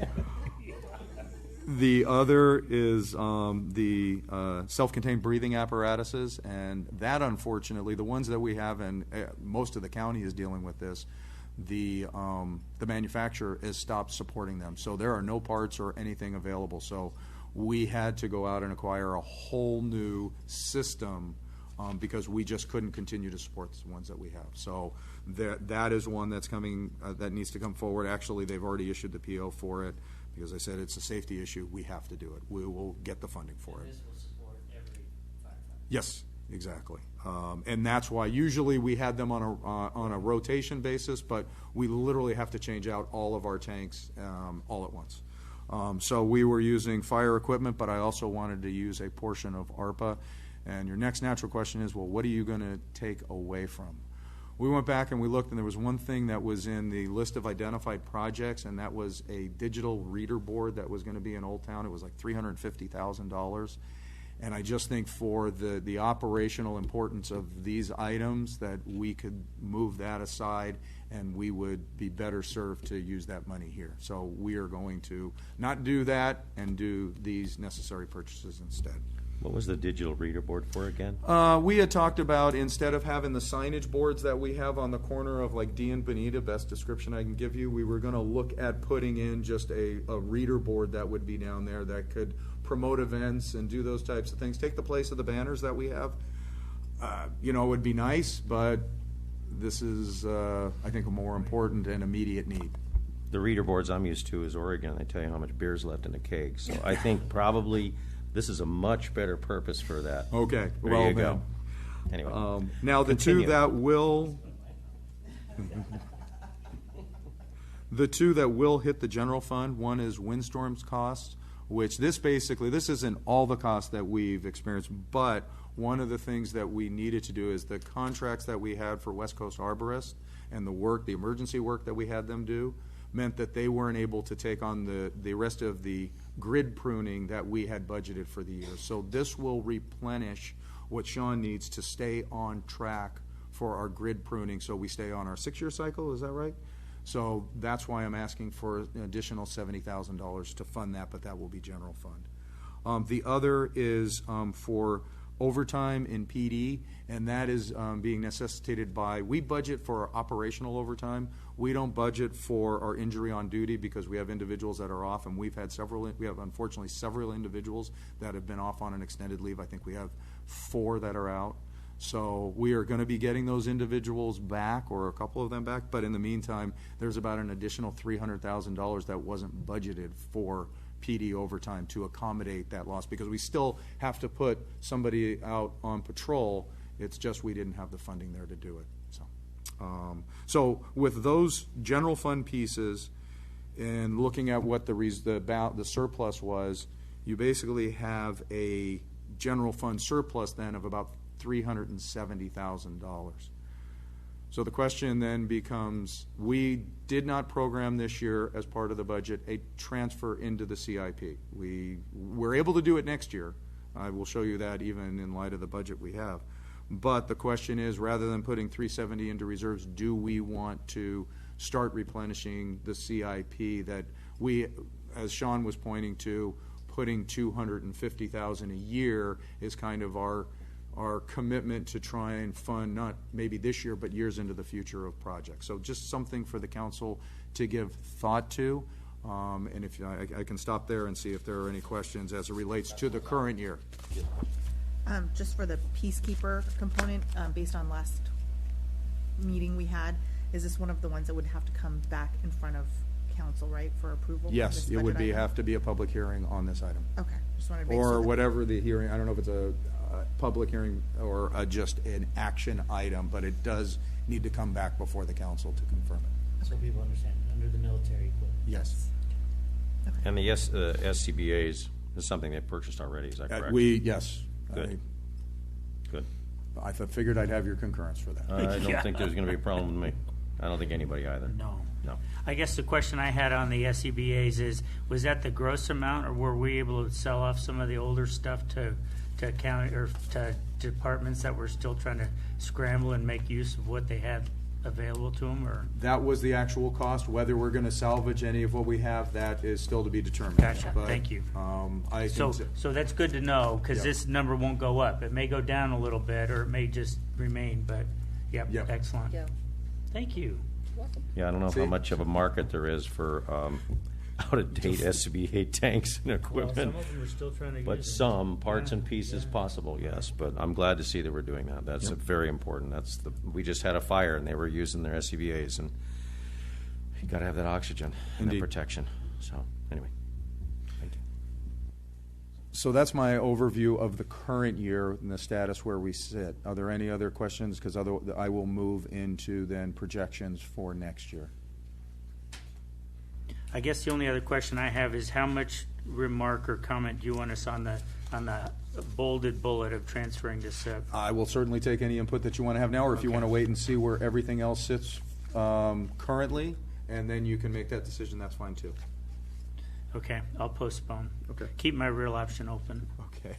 The other is the self-contained breathing apparatuses, and that, unfortunately, the ones that we have, and most of the county is dealing with this, the manufacturer has stopped supporting them. So there are no parts or anything available. So we had to go out and acquire a whole new system because we just couldn't continue to support the ones that we have. So that is one that's coming, that needs to come forward. Actually, they've already issued the PO for it because I said it's a safety issue. We have to do it. We will get the funding for it. This will support every firefighter. Yes, exactly. And that's why usually we had them on a rotation basis, but we literally have to change out all of our tanks all at once. So we were using fire equipment, but I also wanted to use a portion of ARPA. And your next natural question is, well, what are you going to take away from? We went back and we looked, and there was one thing that was in the list of identified projects, and that was a digital reader board that was going to be in Old Town. It was like $350,000. And I just think for the operational importance of these items that we could move that aside and we would be better served to use that money here. So we are going to not do that and do these necessary purchases instead. What was the digital reader board for again? We had talked about, instead of having the signage boards that we have on the corner of like D and Bonita, best description I can give you, we were going to look at putting in just a reader board that would be down there that could promote events and do those types of things, take the place of the banners that we have. It would be nice, but this is, I think, a more important and immediate need. The reader boards I'm used to is Oregon. They tell you how much beer's left in the keg. So I think probably this is a much better purpose for that. Okay, There well you go. then. Anyway. Now, the Continue. the two that will hit the general fund, one is windstorms costs, which this isn't all the costs that we've experienced, but one of the things that we needed to do is the contracts that we had for West Coast Arborists and the emergency work that we had them do, meant that they weren't able to take on the rest of the grid pruning that we had budgeted for the year. So this will replenish what Sean needs to stay on track for our grid pruning, so we stay on our 6-year cycle, is that right? So that's why I'm asking for an additional $70,000 to fund that, but that will be general fund. The other is for overtime in PD, and that is being necessitated by, we budget for operational overtime. We don't budget for our injury on duty because we have individuals that are off, and we have unfortunately several individuals that have been off on an extended leave. I think we have 4 that are out. So we are going to be getting those individuals back, or a couple of them back, but in the meantime, there's about an additional $300,000 that wasn't budgeted for PD overtime to accommodate that loss, because we still have to put somebody out on patrol. It's just we didn't have the funding there to do it. So with those general fund pieces and looking at what the surplus was, you basically have a general fund surplus then of about $370,000. So the question then becomes, we did not program this year as part of the budget a transfer into the CIP. We were able to do it next year. I will show you that even in light of the budget we have. But the question is, rather than putting $370 into reserves, do we want to start replenishing the CIP that we, as Sean was pointing to, putting $250,000 a year is kind of our commitment to try and fund, not maybe this year, but years into the future of projects. So just something for the council to give thought to. And if I can stop there and see if there are any questions as it relates to the current year. Just for the peacekeeper component, based on last meeting we had, is this one of the ones that would have to come back in front of council, right, for approval? Yes, it would item? have to be a public hearing on this item. Okay, just wanted to make Or sure that- whatever the hearing, I don't know if it's a public hearing or just an action item, but it does need to come back before the council to confirm it. So people understand, under the military equipment. Yes. And the SCBA's is something they purchased already, is that correct? Yes. Good. Good. I figured I'd have your concurrence for that. I don't think there's going to be a problem with me. I don't think anybody either. No. No. I guess the question I had on the SCBA's is, was that the gross amount, or were we able to sell off some of the older stuff to county or to departments that were still trying to scramble and make use of what they had available to them, or? That was the actual cost. Whether we're going to salvage any of what we have, that is still to be determined. Gotcha. But, Thank you. I So think that's good to know, because Yep. this number won't go up. It may go down a little bit, or it may just remain, but, yep. Excellent. Yeah. Thank you. Yeah, I don't know See? how much of a market there is for out-of-date SCBA tanks and Well, equipment. some of them are still trying to But use them. some parts and pieces possible, yes. But I'm glad to see that we're doing that. That's very important. We just had a fire and they were using their SCBA's, and you got to have that oxygen and that Indeed. protection. So anyway, thank you. So that's my overview of the current year and the status where we sit. Are there any other questions? Because I will move into then projections for next year. I guess the only other question I have is, how much remark or comment do you want us on the bolded bullet of transferring to SIP? I will certainly take any input that you want to have now, or if you Okay. want to wait and see where everything else sits currently, and then you can make that decision, that's fine too. Okay, I'll postpone. Okay. Keep my real option open. Okay.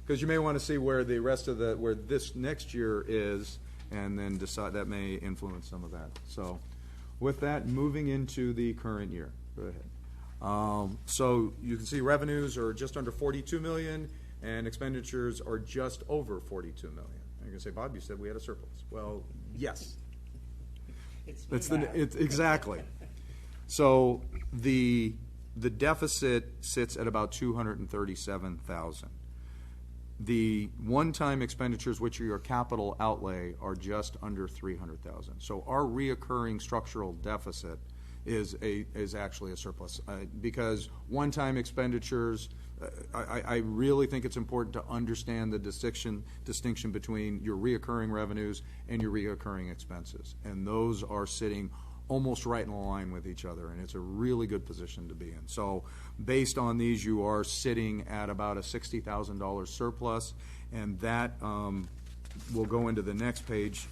Because you may want to see where the rest of where this next year is, and then decide, that may influence some of that. So with that, moving into the current year. Go ahead. So you can see revenues are just under 42 million. and expenditures are just over 42 million. And you're gonna say, Bob, you said we had a surplus. Well, yes. It's exactly. So the deficit sits at about 237,000. The one-time expenditures, which are your capital outlay, are just under 300,000. So our reoccurring structural deficit is actually a surplus because one-time expenditures. I really think it's important to understand the distinction between your reoccurring revenues and your reoccurring expenses, and those are sitting almost right in line with each other, and it's a really good position to be in. So based on these, you are sitting at about a $60,000 surplus, and that will go into the next page,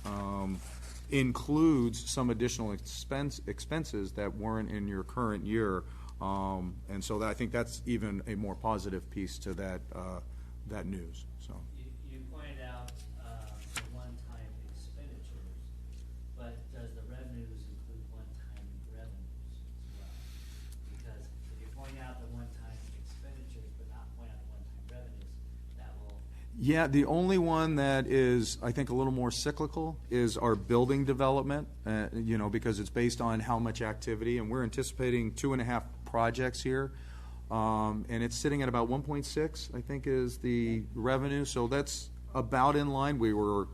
includes some additional expenses that weren't in your current year, and so I think that's even a more positive piece to that news. So. You pointed out the one-time expenditures, but does the revenues include one-time revenues as well? Because if you point out the one-time expenditures but not point out the one-time revenues, that will... Yeah, the only one that is, I think, a little more cyclical is our building development, because it's based on how much activity, and we're anticipating 2.5 projects here, and it's sitting at about 1.6, I think, is the revenue, so that's about in line. We were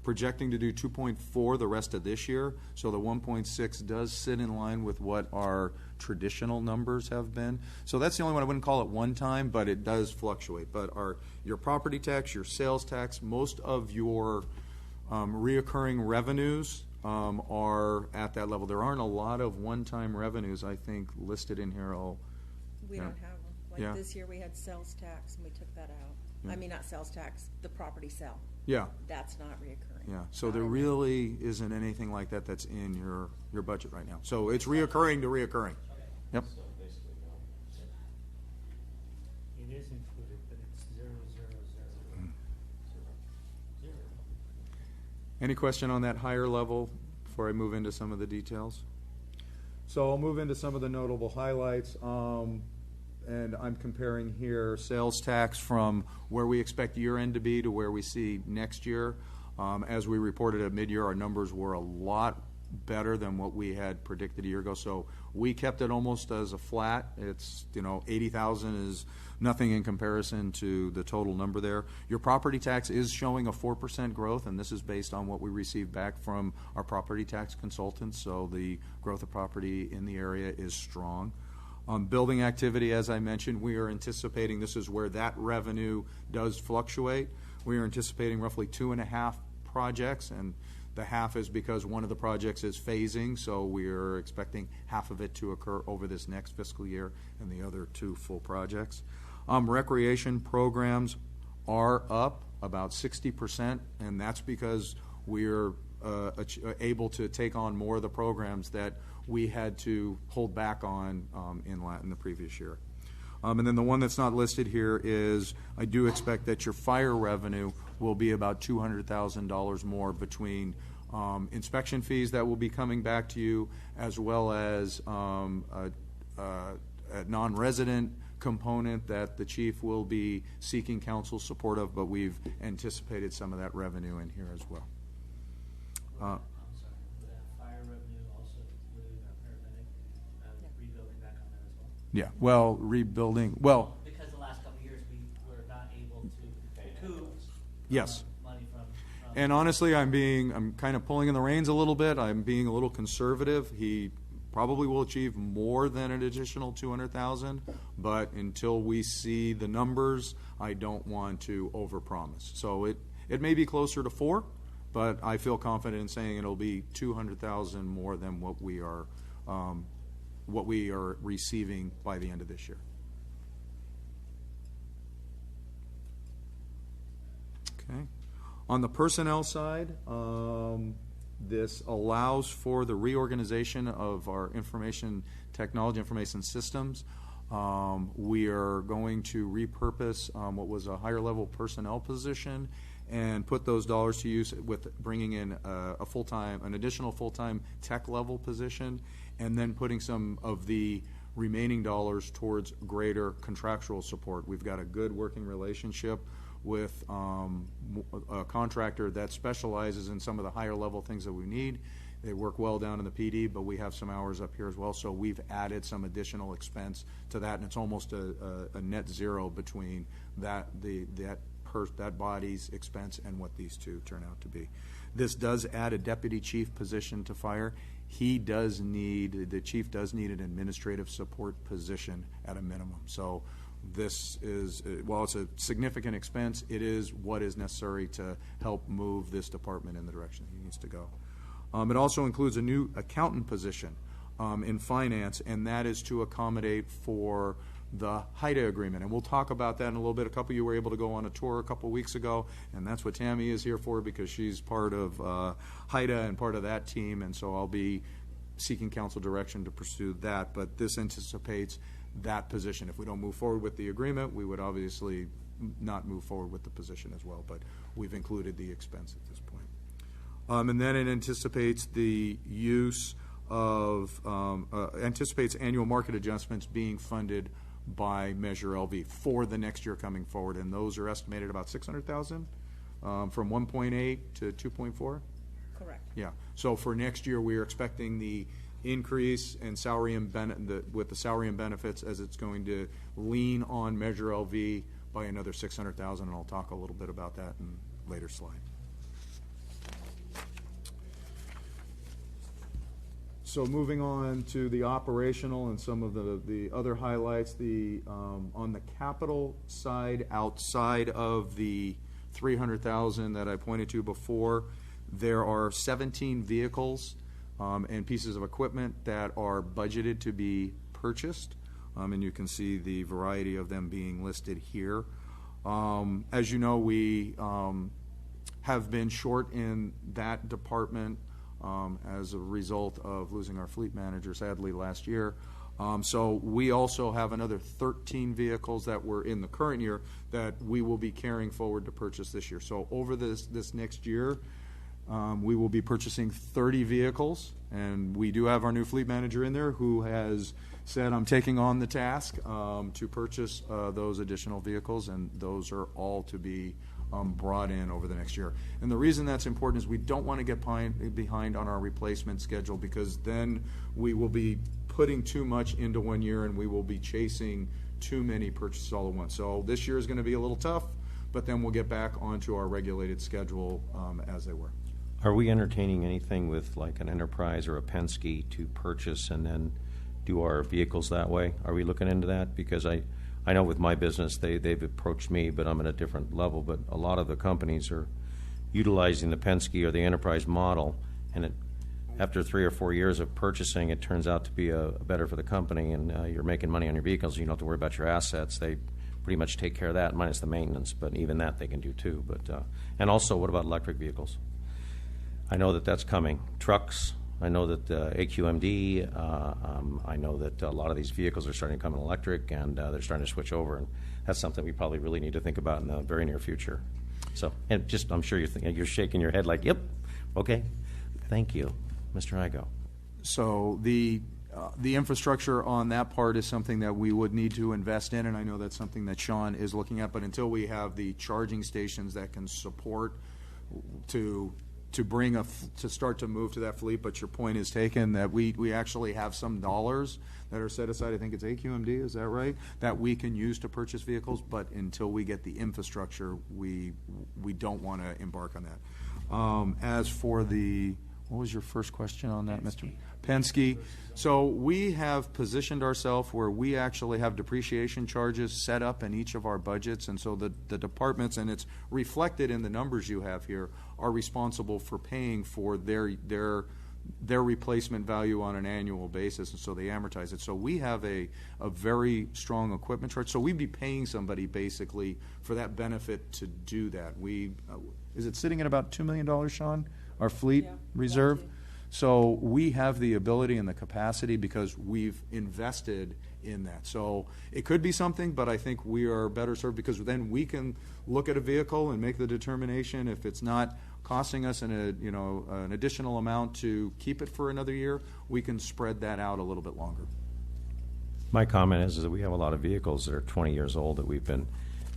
projecting to do 2.4 the rest of this year, so the 1.6 does sit in line with what our traditional numbers have been. So that's the only one. I wouldn't call it one time, but it does fluctuate. But your property tax, your sales tax, most of your reoccurring revenues are at that level. There aren't a lot of one-time revenues, I think, listed in here. We don't have them. Like this year, we had sales tax, and we took that out. Yeah. I mean, not sales tax, the property sale. Yeah. That's not reoccurring. Yeah, so there really isn't anything like that that's in your budget right now. So it's reoccurring to reoccurring. Yep. It is included, but it's 0, 0, 0. Zero. Any question on that higher level before I move into some of the details? So I'll move into some of the notable highlights. And I'm comparing here sales tax from where we expect year-end to be to where we see next year. As we reported at mid-year, our numbers were a lot better than what we had predicted a year ago. So we kept it almost as a flat. It's, 80,000 is nothing in comparison to the total number there. Your property tax is showing a 4% growth, and this is based on what we received back from our property tax consultants. So the growth of property in the area is strong. Building activity, as I mentioned, we are anticipating, this is where that revenue does fluctuate. We are anticipating roughly 2.5 projects, and the half is because one of the projects is phasing, so we are expecting half of it to occur over this next fiscal year and the other 2 full projects. Recreation programs are up about 60%, and that's because we're able to take on more of the programs that we had to hold back on in the previous year. And then the one that's not listed here is I do expect that your fire revenue will be about $200,000 more between inspection fees that will be coming back to you, as well as a non-resident component that the chief will be seeking council support of, but we've anticipated some of that revenue in here as well. I'm sorry, would that fire revenue also include our paramedic rebuilding back on that as well? Yeah, well, rebuilding, well. Because the last couple of years, we were not able to recoup Yes. money from. And honestly, I'm kind of pulling in the reins a little bit. I'm being a little conservative. He probably will achieve more than an additional 200,000, but until we see the numbers, I don't want to overpromise. So it may be closer to 4, but I feel confident in saying it'll be 200,000 more than what we are receiving by the end of this year. Okay. On the personnel side, this allows for the reorganization of our information technology, information systems. We are going to repurpose what was a higher level personnel position and put those dollars to use with bringing in an additional full-time tech level position, and then putting some of the remaining dollars towards greater contractual support. We've got a good working relationship with a contractor that specializes in some of the higher level things that we need. They work well down in the PD, but we have some hours up here as well, so we've added some additional expense to that, and it's almost a net zero between that body's expense and what these two turn out to be. This does add a deputy chief position to fire. The chief does need an administrative support position at a minimum. So this is, while it's a significant expense, it is what is necessary to help move this department in the direction it needs to go. It also includes a new accountant position in finance, and that is to accommodate for the HIDA agreement. And we'll talk about that in a little bit. A couple of you were able to go on a tour a couple of weeks ago, and that's what Tammy is here for, because she's part of HIDA and part of that team, and so I'll be seeking council direction to pursue that. But this anticipates that position. If we don't move forward with the agreement, we would obviously not move forward with the position as well, but we've included the expense at this point. And then it anticipates the use of, anticipates annual market adjustments being funded by Measure LV for the next year coming forward, and those are estimated about $600,000 from 1.8 to 2.4. Correct. Yeah. So for next year, we are expecting the increase in salary and with the salary and benefits, as it's going to lean on Measure LV by another $600,000, and I'll talk a little bit about that in a later slide. So moving on to the operational and some of the other highlights, on the capital side, outside of the $300,000 that I pointed to before, there are 17 vehicles and pieces of equipment that are budgeted to be purchased, and you can see the variety of them being listed here. As you know, we have been short in that department as a result of losing our fleet manager, sadly, last year. So we also have another 13 vehicles that were in the current year that we will be carrying forward to purchase this year. So over this next year, we will be purchasing 30 vehicles, and we do have our new fleet manager in there who has said, I'm taking on the task to purchase those additional vehicles, and those are all to be brought in over the next year. And the reason that's important is we don't want to get behind on our replacement schedule, because then we will be putting too much into one year and we will be chasing too many purchases all at once. So this year is going to be a little tough, but then we'll get back onto our regulated schedule as they were. Are we entertaining anything with like an Enterprise or a Penske to purchase and then do our vehicles that way? Are we looking into that? Because I know with my business, they've approached me, but I'm at a different level. But a lot of the companies are utilizing the Penske or the Enterprise model, and after 3 or 4 years of purchasing, it turns out to be better for the company, and you're making money on your vehicles. You don't have to worry about your assets. They pretty much take care of that, minus the maintenance, but even that they can do too. But and also, what about electric vehicles? I know that that's coming. Trucks. I know that AQMD, I know that a lot of these vehicles are starting to come electric, and they're starting to switch over, and that's something we probably really need to think about in the very near future. So, and just, I'm sure you're shaking your head like, yep, okay, thank you, Mr. Igo. So the infrastructure on that part is something that we would need to invest in, and I know that's something that Sean is looking at, but until we have the charging stations that can support to start to move to that fleet. But your point is taken that we actually have some dollars that are set aside. I think it's AQMD, is that right? That we can use to purchase vehicles, but until we get the infrastructure, we don't want to embark on that. As for what was your first question on that, Mr. Penske? So we have positioned ourselves where we actually have depreciation charges set up in each of our budgets, and so the departments, and it's reflected in the numbers you have here, are responsible for paying for their replacement value on an annual basis, and so they amortize it. So we have a very strong equipment charge. So we'd be paying somebody basically for that benefit to do that. Is it sitting at about $2 million, Sean? Our fleet reserve? So we have the ability and the capacity because we've invested in that. So it could be something, but I think we are better served because then we can look at a vehicle and make the determination if it's not costing us an additional amount to keep it for another year, we can spread that out a little bit longer. My comment is that we have a lot of vehicles that are 20 years old that we've been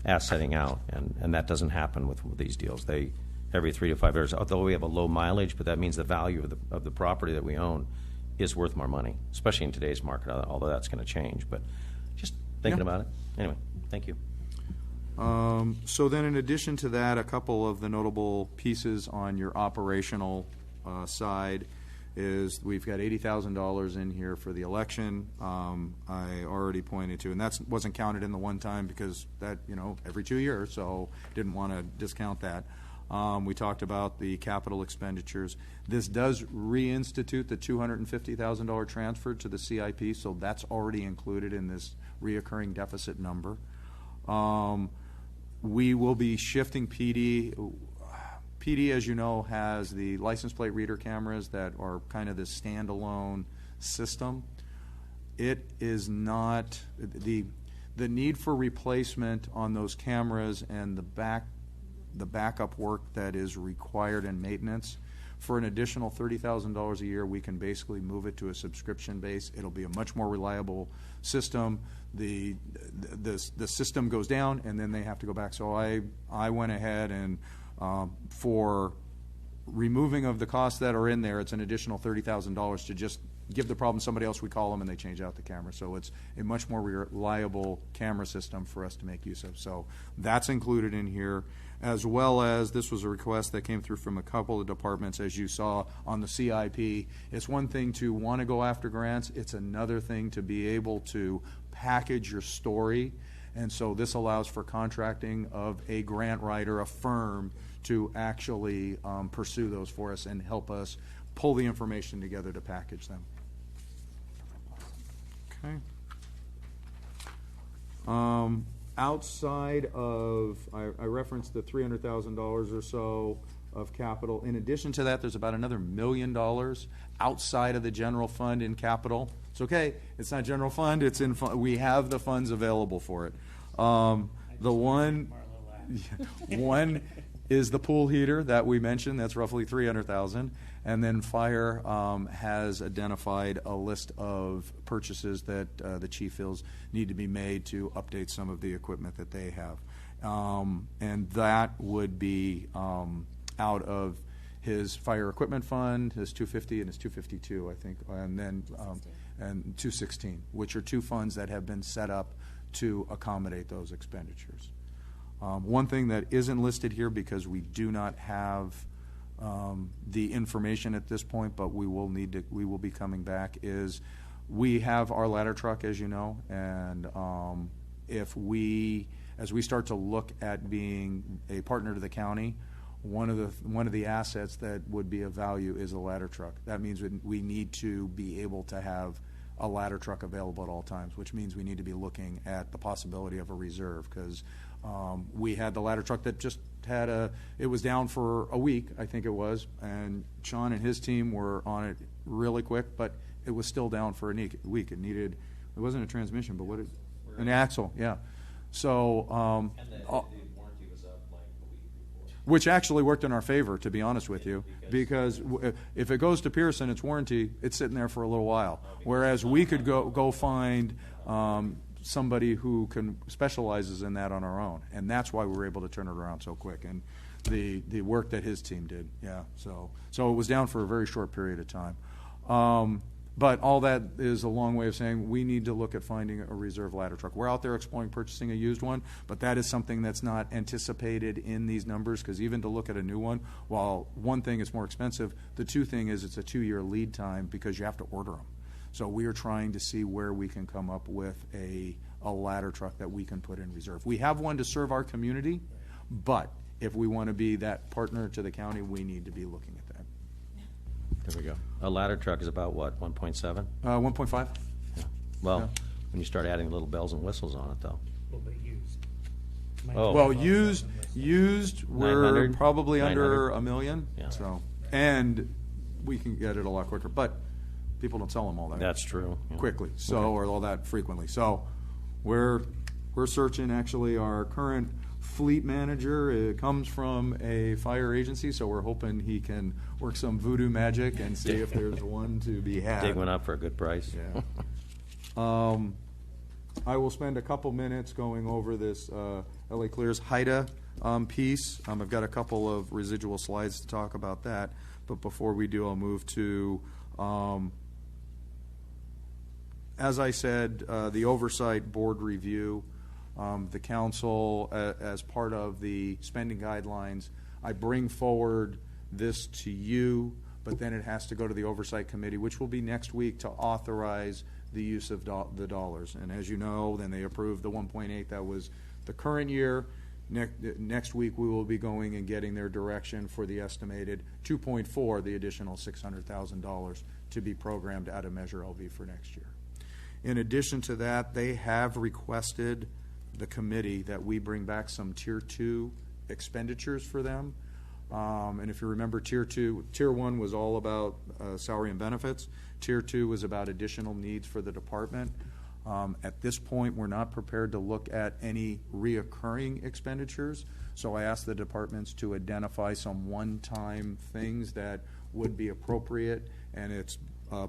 assetting out, and that doesn't happen with these deals. They, every 3 to 5 years, although we have a low mileage, but that means the value of the property that we own is worth more money, especially in today's market, although that's going to change. But just thinking Yeah. about it. Anyway, thank you. So then in addition to that, a couple of the notable pieces on your operational side is we've got $80,000 in here for the election. I already pointed to, and that wasn't counted in the one time because that, every 2 years, so didn't want to discount that. We talked about the capital expenditures. This does reinstitute the $250,000 transfer to the CIP, so that's already included in this reoccurring deficit number. We will be shifting PD. PD, as you know, has the license plate reader cameras that are kind of this standalone system. It is not the need for replacement on those cameras and the backup work that is required in maintenance. For an additional $30,000 a year, we can basically move it to a subscription base. It'll be a much more reliable system. The system goes down, and then they have to go back. So I went ahead and for removing of the costs that are in there, it's an additional $30,000 to just give the problem to somebody else. We call them, and they change out the camera. So it's a much more reliable camera system for us to make use of. So that's included in here, as well as this was a request that came through from a couple of departments, as you saw on the CIP. It's one thing to want to go after grants. It's another thing to be able to package your story. And so this allows for contracting of a grant writer, a firm, to actually pursue those for us and help us pull the information together to package them. Okay. Outside of, I referenced the $300,000 or so of capital. In addition to that, there's about another $1 million outside of the general fund in capital. It's okay. It's not general fund. It's in fund. We have the funds available for it. The one is the pool heater that we mentioned. That's roughly $300,000. And then fire has identified a list of purchases that the chief feels need to be made to update some of the equipment that they have. And that would be out of his fire equipment fund, his 250 and his 252, I think, and then and 216, which are two funds that have been set up to accommodate those expenditures. One thing that isn't listed here because we do not have the information at this point, but we will be coming back, is we have our ladder truck, as you know, and as we start to look at being a partner to the county, one of the assets that would be of value is a ladder truck. That means we need to be able to have a ladder truck available at all times, which means we need to be looking at the possibility of a reserve, because we had the ladder truck that just it was down for a week, I think it was, and Sean and his team were on it really quick, but it was still down for a week. It wasn't a transmission, but an axle, yeah. So, And the warranty was up like a week before. Which actually worked in our favor, to be honest with you, because if it goes to Pearson, its warranty, it's sitting there for a little while. Whereas we could go find somebody who specializes in that on our own, and that's why we were able to turn it around so quick. And the work that his team did, yeah. So it was down for a very short period of time. But all that is a long way of saying we need to look at finding a reserve ladder truck. We're out there exploring purchasing a used one, but that is something that's not anticipated in these numbers, because even to look at a new one, while one thing is more expensive, the two thing is it's a 2-year lead time because you have to order them. So we are trying to see where we can come up with a ladder truck that we can put in reserve. We have one to serve our community, but if we want to be that partner to the county, we need to be looking at that. There we go. A ladder truck is about what, 1.7? 1.5. Yeah. Well, Yeah. when you start adding little bells and whistles on it, though. A little bit used. Oh. Well, used we're 900, probably under 900. $1 million. Yeah. So, and we can get it a lot quicker, but people don't sell them all that That's true. Yeah. quickly. So, Okay. or all that frequently. So, we're searching. Actually, our current fleet manager comes from a fire agency, so we're hoping he can work some voodoo magic and see if there's one to be had. Dig one up for a good price. Yeah. I will spend a couple minutes going over this LA Clear's HIDA piece. I've got a couple of residual slides to talk about that, but before we do, I'll move to, as I said, the oversight board review. The council, as part of the spending guidelines, I bring forward this to you, but then it has to go to the oversight committee, which will be next week, to authorize the use of the dollars. And as you know, then they approved the 1.8. That was the current year. Next week, we will be going and getting their direction for the estimated 2.4, the additional $600,000 to be programmed out of Measure LV for next year. In addition to that, they have requested the committee that we bring back some Tier 2 expenditures for them. And if you remember, Tier 1 was all about salary and benefits. Tier 2 was about additional needs for the department. At this point, we're not prepared to look at any reoccurring expenditures, so I asked the departments to identify some one-time things that would be appropriate, and it's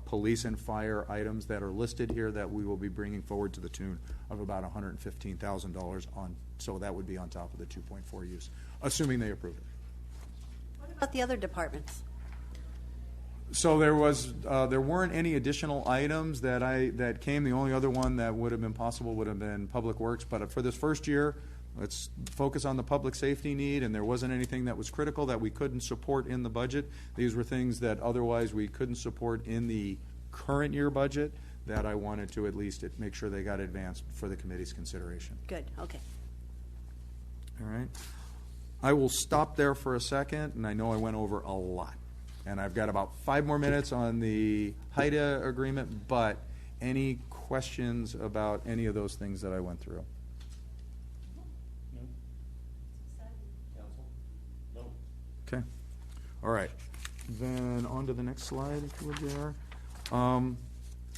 police and fire items that are listed here that we will be bringing forward to the tune of about $115,000 on, so that would be on top of the 2.4 use, assuming they approve it. What about the other departments? So there weren't any additional items that came. The only other one that would have been possible would have been Public Works. But for this first year, let's focus on the public safety need, and there wasn't anything that was critical that we couldn't support in the budget. These were things that otherwise we couldn't support in the current year budget that I wanted to at least make sure they got advanced for the committee's consideration. Good, okay. All right. I will stop there for a second, and I know I went over a lot. And I've got about 5 more minutes on the HIDA agreement, but any questions about any of those things that I went through? No. Okay. All right. Then on to the next slide, if you would, JR.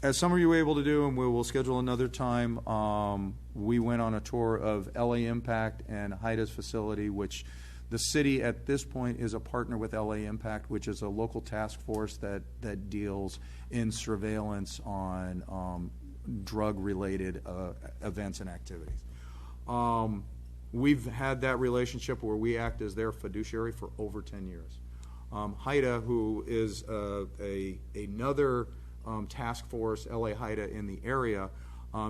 As some of you were able to do, and we will schedule another time, we went on a tour of LA Impact and HIDA's facility, which the city at this point is a partner with LA Impact, which is a local task force that deals in surveillance on drug-related events and activities. We've had that relationship where we act as their fiduciary for over 10 years. HIDA, who is another task force, LA HIDA, in the area,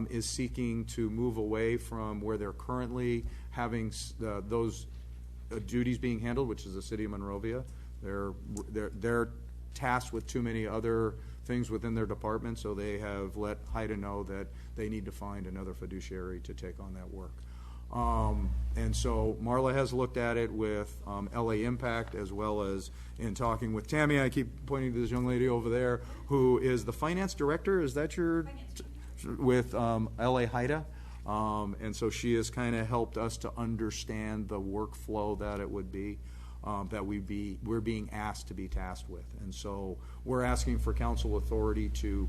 is seeking to move away from where they're currently having those duties being handled, which is the city of Monrovia. They're tasked with too many other things within their department, so they have let HIDA know that they need to find another fiduciary to take on that work. And so Marla has looked at it with LA Impact, as well as in talking with Tammy. I keep pointing to this young lady over there who is the finance director. Is that your with LA HIDA? And so she has kind of helped us to understand the workflow that it would be, that we're being asked to be tasked with. And so we're asking for council authority to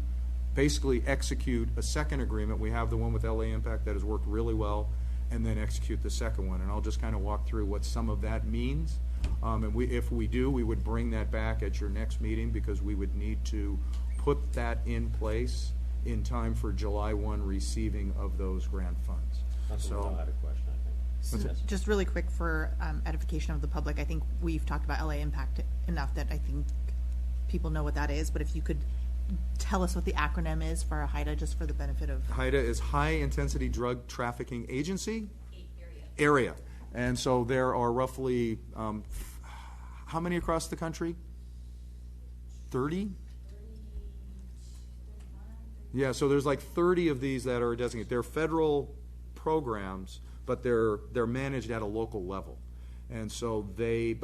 basically execute a second agreement. We have the one with LA Impact that has worked really well, and then execute the second one. And I'll just kind of walk through what some of that means. And if we do, we would bring that back at your next meeting, because we would need to put that in place in time for July 1 receiving of those grant funds. So I had a question, I think. So just really quick for edification of the public, I think we've talked about LA Impact enough that I think people know what that is, but if you could tell us what the acronym is for HIDA, just for the benefit of... HIDA is High Intensity Drug Trafficking Agency? Area. And so there are roughly, how many across the country? 30? Yeah, so there's like 30 of these that are designated. They're federal programs, but they're managed at a local level. And so they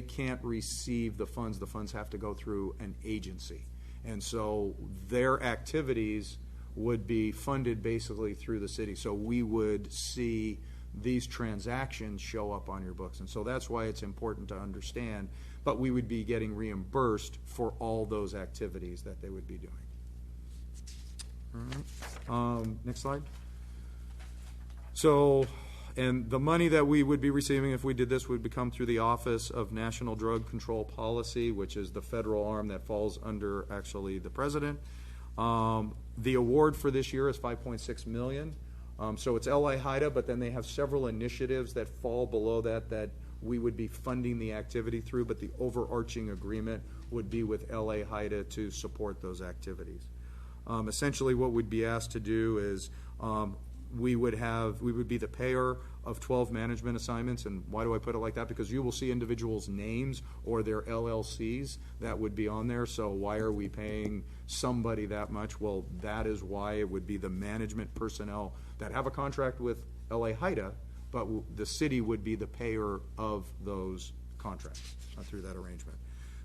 can't receive the funds. The funds have to go through an agency. And so their activities would be funded basically through the city. So we would see these transactions show up on your books. And so that's why it's important to understand. But we would be getting reimbursed for all those activities that they would be doing. All right. Next slide. So, and the money that we would be receiving if we did this would come through the Office of National Drug Control Policy, which is the federal arm that falls under actually the president. The award for this year is $5.6 million. So it's LA HIDA, but then they have several initiatives that fall below that we would be funding the activity through, but the overarching agreement would be with LA HIDA to support those activities. Essentially what we'd be asked to do is we would be the payer of 12 management assignments. And why do I put it like that? Because you will see individuals' names or their LLCs that would be on there. So why are we paying somebody that much? Well, that is why it would be the management personnel that have a contract with LA HIDA, but the city would be the payer of those contracts through that arrangement.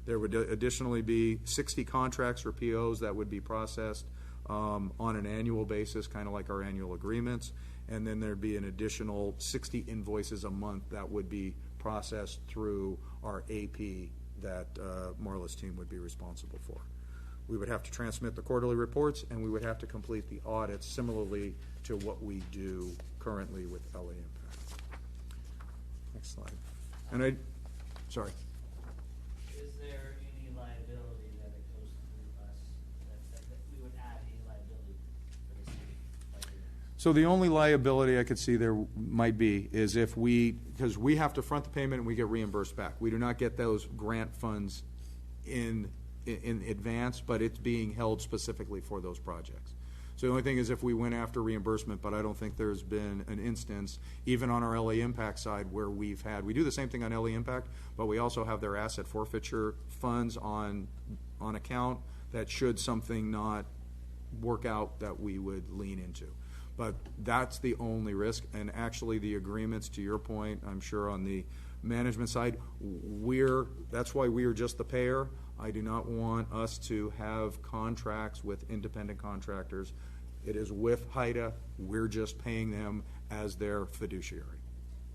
There would additionally be 60 contracts or POs that would be processed on an annual basis, kind of like our annual agreements. And then there'd be an additional 60 invoices a month that would be processed through our AP that Marla's team would be responsible for. We would have to transmit the quarterly reports, and we would have to complete the audits similarly to what we do currently with LA Impact. Next slide. And sorry. Is there any liability that it goes through us, that we would add any liability for the city? So the only liability I could see there might be is if because we have to front the payment and we get reimbursed back. We do not get those grant funds in advance, but it's being held specifically for those projects. So the only thing is if we went after reimbursement, but I don't think there's been an instance, even on our LA Impact side, where we do the same thing on LA Impact, but we also have their asset forfeiture funds on account that should something not work out that we would lean into. But that's the only risk, and actually the agreements, to your point, I'm sure on the management side, that's why we are just the payer. I do not want us to have contracts with independent contractors. It is with HIDA. We're just paying them as their fiduciary.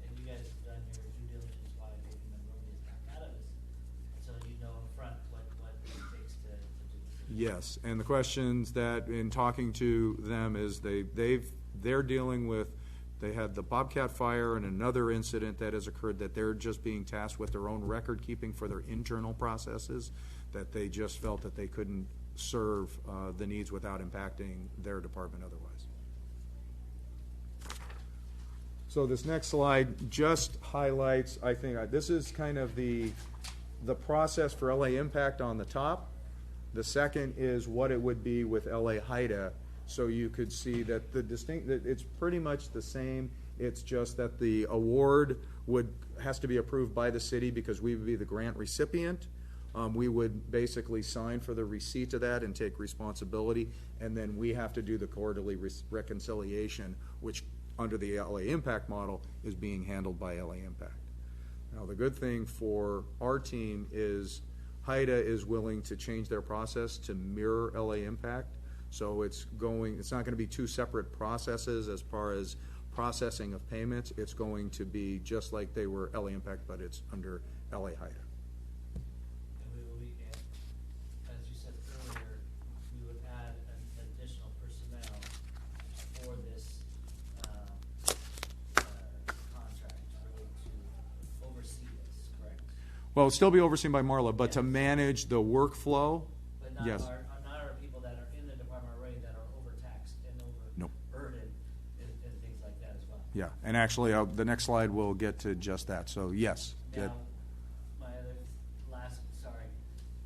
And you guys have done your due diligence while maybe Monrovia is not out of this, so you know up front what it takes to do this. Yes, and the questions that in talking to them is they're dealing with, they had the Bobcat fire and another incident that has occurred that they're just being tasked with their own record keeping for their internal processes, that they just felt that they couldn't serve the needs without impacting their department otherwise. So this next slide just highlights, I think, this is kind of the process for LA Impact on the top. The second is what it would be with LA HIDA. So you could see that it's pretty much the same. It's just that the award has to be approved by the city because we would be the grant recipient. We would basically sign for the receipt of that and take responsibility, and then we have to do the quarterly reconciliation, which under the LA Impact model is being handled by LA Impact. Now the good thing for our team is HIDA is willing to change their process to mirror LA Impact. So it's not going to be two separate processes as far as processing of payments. It's going to be just like they were LA Impact, but it's under LA HIDA. And we will be, as you said earlier, we would add an additional personnel for this contract really to oversee this, correct? Well, it'll still be overseen by Marla, but to manage the workflow, But not yes. our people that are in the department already that are overtaxed and overburdened and things like that as well. Yeah, and actually the next slide will get to just that. So yes. Now, my other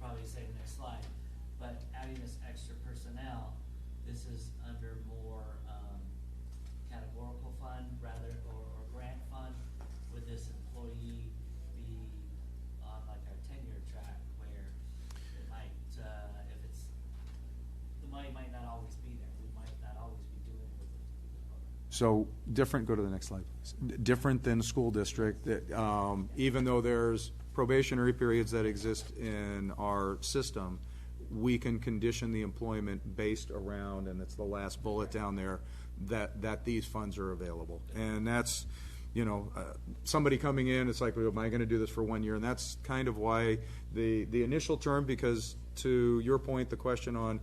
probably say next slide, but adding this extra personnel, this is under more categorical fund rather, or grant fund. Would this employee be on like our tenure track where it might, if it's, the money might not always be there, we might not always be doing it with the program. So different, go to the next slide, please. Different than school district, even though there's probationary periods that exist in our system, we can condition the employment based around, and it's the last bullet down there, that these funds are available. And that's, somebody coming in, it's like, am I going to do this for 1 year? And that's kind of why the initial term, because to your point, the question on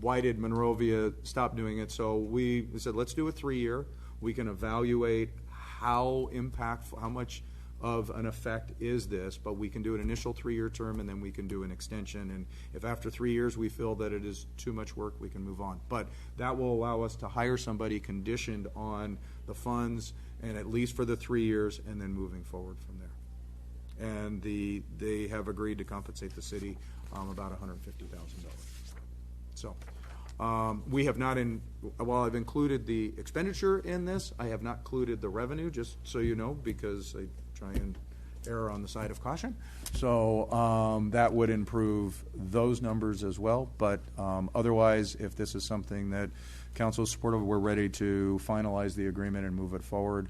why did Monrovia stop doing it? So we said, let's do a 3-year. We can evaluate how impactful, how much of an effect is this, but we can do an initial 3-year term, and then we can do an extension, and if after 3 years we feel that it is too much work, we can move on. But that will allow us to hire somebody conditioned on the funds, and at least for the 3 years, and then moving forward from there. And they have agreed to compensate the city about $150,000. So we have not, while I've included the expenditure in this, I have not included the revenue, just so you know, because I try and err on the side of caution. So that would improve those numbers as well. But otherwise, if this is something that council is supportive of, we're ready to finalize the agreement and move it forward.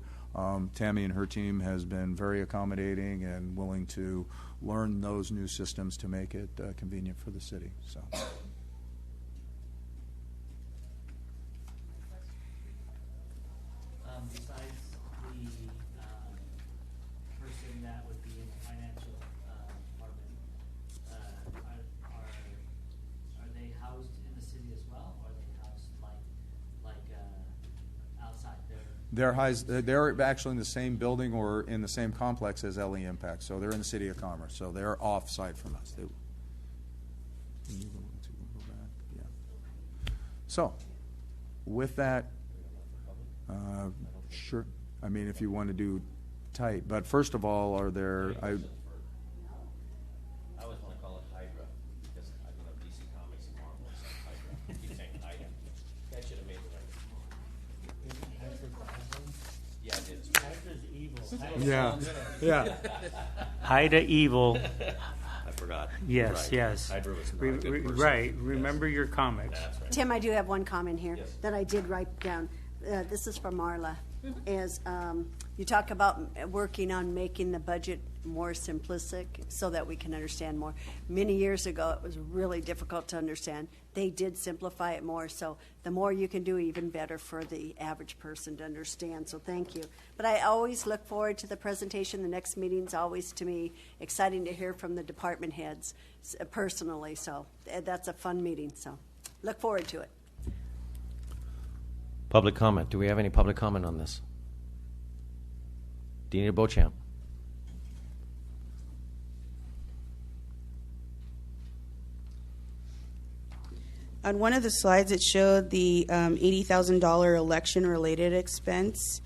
Tammy and her team has been very accommodating and willing to learn those new systems to make it convenient for the city. So. Besides the person that would be in the financial department, are they housed in the city as well, or are they housed outside there? They're actually in the same building or in the same complex as LE Impact, so they're in the City of Commerce, so they're off-site from us. So, with that, sure. I mean, if you want to do tight, but first of all, are there? I always want to call it Hydra because I love DC Comics and Marvel. So Hydra. You think Hydra? That should have made the right. Yeah, it is. Hydra's evil. Yeah. Haida evil. I forgot. Yes, Right. yes. Hydra was not a good person. Right. Remember your comics. That's right. Tim, I do have one comment here Yes. that I did write down. This is from Marla. Is you talk about working on making the budget more simplistic so that we can understand more. Many years ago, it was really difficult to understand. They did simplify it more, so the more you can do, even better for the average person to understand. So thank you. But I always look forward to the presentation. The next meeting's always, to me, exciting to hear from the department heads personally. So that's a fun meeting. So look forward to it. Public comment. Do we have any public comment on this? Dean Beauchamp. On one of the slides, it showed the $80,000 election-related expense.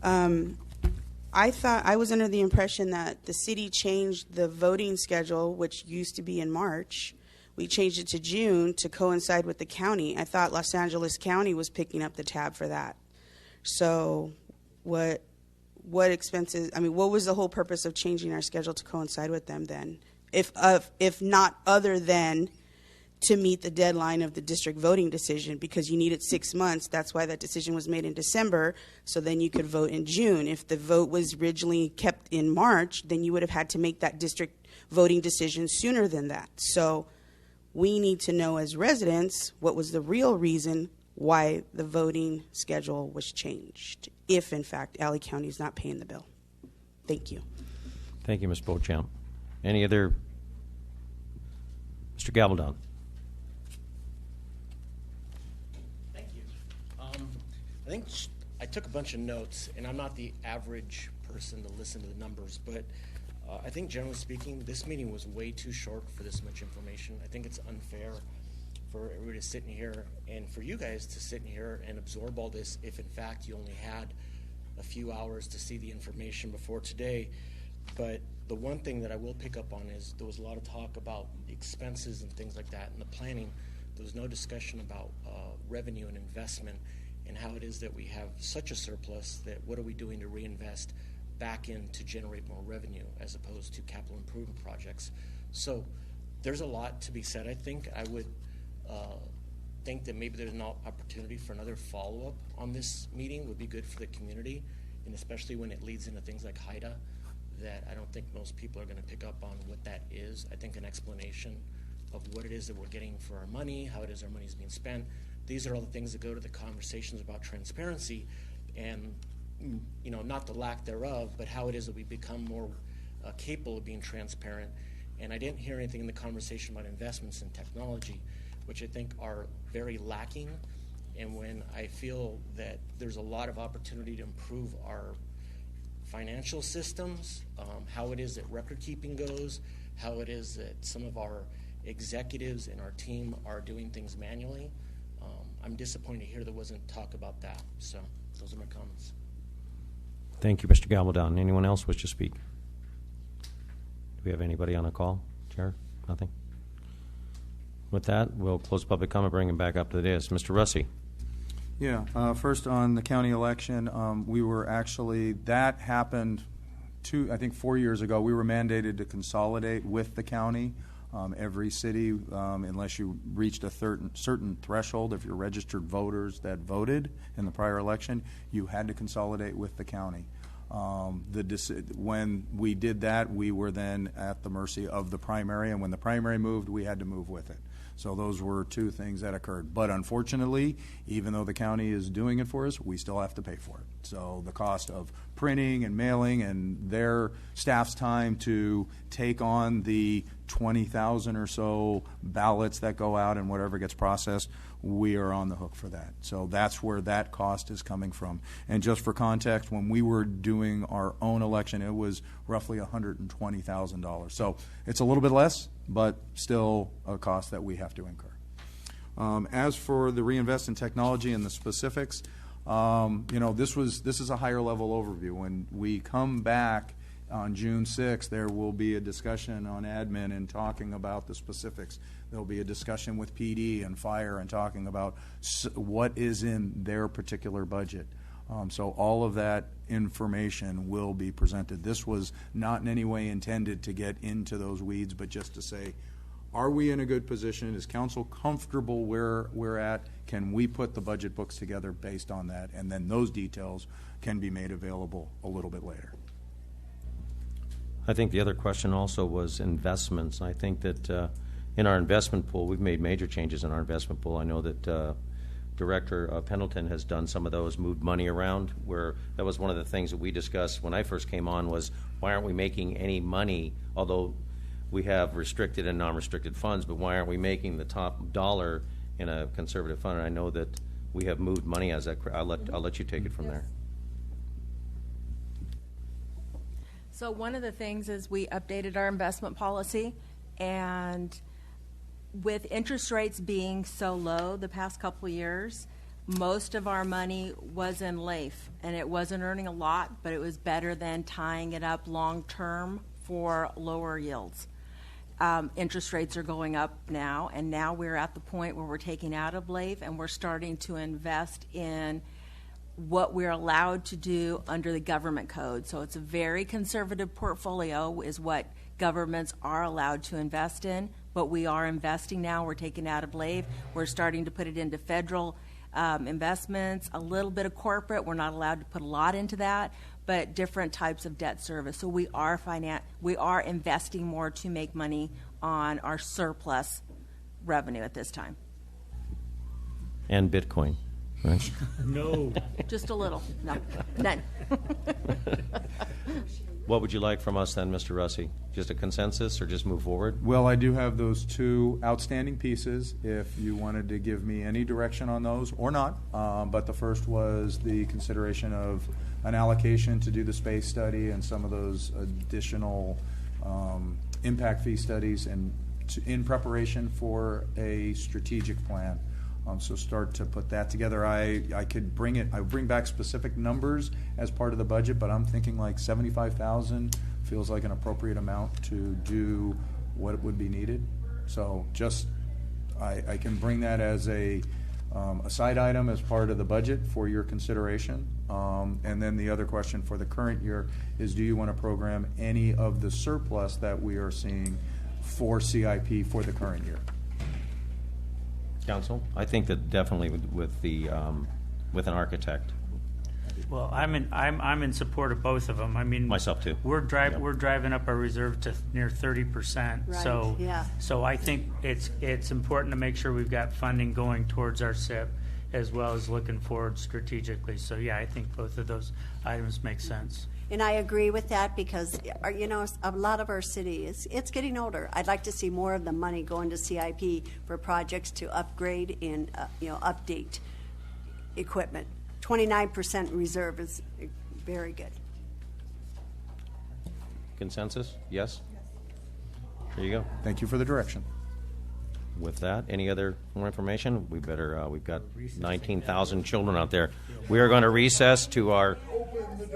I thought I was under the impression that the city changed the voting schedule, which used to be in March. We changed it to June to coincide with the county. I thought Los Angeles County was picking up the tab for that. So what expenses, I mean, what was the whole purpose of changing our schedule to coincide with them then? If not other than to meet the deadline of the district voting decision, because you needed 6 months. That's why that decision was made in December, so then you could vote in June. If the vote was originally kept in March, then you would have had to make that district voting decision sooner than that. So we need to know as residents what was the real reason why the voting schedule was changed, if in fact Alley County is not paying the bill. Thank you. Thank you, Ms. Beauchamp. Any other? Mr. Gabaldon. Thank you. I think I took a bunch of notes, and I'm not the average person to listen to the numbers, but I think generally speaking, this meeting was way too short for this much information. I think it's unfair for everybody to sit in here and for you guys to sit in here and absorb all this if in fact you only had a few hours to see the information before today. But the one thing that I will pick up on is there was a lot of talk about expenses and things like that in the planning. There was no discussion about revenue and investment and how it is that we have such a surplus that what are we doing to reinvest back in to generate more revenue as opposed to capital improvement projects. So there's a lot to be said. I think I would think that maybe there's an opportunity for another follow-up on this meeting would be good for the community, and especially when it leads into things like HIDA, that I don't think most people are going to pick up on what that is. I think an explanation of what it is that we're getting for our money, how it is our money is being spent. These are all the things that go to the conversations about transparency and, you know, not the lack thereof, but how it is that we become more capable of being transparent. And I didn't hear anything in the conversation about investments in technology, which I think are very lacking. And when I feel that there's a lot of opportunity to improve our financial systems, how it is that record keeping goes, how it is that some of our executives and our team are doing things manually. I'm disappointed here there wasn't talk about that. So those are my comments. Thank you, Mr. Gabaldon. Anyone else wish to speak? Do we have anybody on a call? Chair? Nothing? With that, we'll close public comment, bring him back up to the dais. Mr. Russi. Yeah, first on the county election, we were actually, that happened 4 years ago. We were mandated to consolidate with the county. Every city, unless you reached a certain threshold, if you're registered voters that voted in the prior election, you had to consolidate with the county. When we did that, we were then at the mercy of the primary, and when the primary moved, we had to move with it. So those were two things that occurred. But unfortunately, even though the county is doing it for us, we still have to pay for it. So the cost of printing and mailing and their staff's time to take on the 20,000 or so ballots that go out and whatever gets processed, we are on the hook for that. So that's where that cost is coming from. And just for context, when we were doing our own election, it was roughly $120,000. So it's a little bit less, but still a cost that we have to incur. As for the reinvest in technology and the specifics, this is a higher level overview. When we come back on June 6th, there will be a discussion on admin and talking about the specifics. There'll be a discussion with PD and fire and talking about what is in their particular budget. So all of that information will be presented. This was not in any way intended to get into those weeds, but just to say, are we in a good position? Is council comfortable where we're at? Can we put the budget books together based on that? And then those details can be made available a little bit later. I think the other question also was investments. I think that in our investment pool, we've made major changes in our investment pool. I know that Director Pendleton has done some of those, moved money around, where that was one of the things that we discussed when I first came on was, why aren't we making any money, although we have restricted and non-restricted funds, but why aren't we making the top dollar in a conservative fund? And I know that we have moved money as that. I'll let you take it from there. So one of the things is we updated our investment policy, and with interest rates being so low the past couple of years, most of our money was in LAIF, and it wasn't earning a lot, but it was better than tying it up long term for lower yields. Interest rates are going up now, and now we're at the point where we're taking out of LAIF and we're starting to invest in what we're allowed to do under the government code. So it's a very conservative portfolio is what governments are allowed to invest in, but we are investing now. We're taking out of LAIF. We're starting to put it into federal investments, a little bit of corporate. We're not allowed to put a lot into that, but different types of debt service. So we are investing more to make money on our surplus revenue at this time. And Bitcoin, right? No. Just a little. No, none. What would you like from us then, Mr. Russi? Just a consensus or just move forward? Well, I do have those two outstanding pieces, if you wanted to give me any direction on those or not. But the first was the consideration of an allocation to do the space study and some of those additional impact fee studies and in preparation for a strategic plan. So start to put that together. I bring back specific numbers as part of the budget, but I'm thinking like 75,000 feels like an appropriate amount to do what would be needed. So just, I can bring that as a side item as part of the budget for your consideration. And then the other question for the current year is, do you want to program any of the surplus that we are seeing for CIP for the current year? Council? I think that definitely with an architect. Well, I'm in support of both of them. I mean, myself too. We're driving up our reserve to near 30%. Right, So yeah. So I think it's important to make sure we've got funding going towards our SIP, as well as looking forward strategically. So yeah, I think both of those items make sense. And I agree with that because, a lot of our city it's getting older. I'd like to see more of the money going to CIP for projects to upgrade and, update equipment. 29% reserve is very good. Consensus? Yes? There you go. Thank you for the direction. With that, any other more information? We better, we've got 19,000 children out there. We are going to recess to our,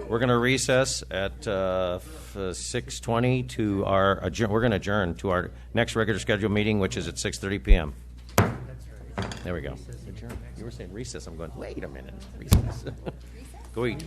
we're going to recess at 6:20 to our, we're going to adjourn to our next regular scheduled meeting, which is at 6:30 PM. There we go. Adjourn. You were saying recess. I'm going, wait a minute. Recess. Go eat.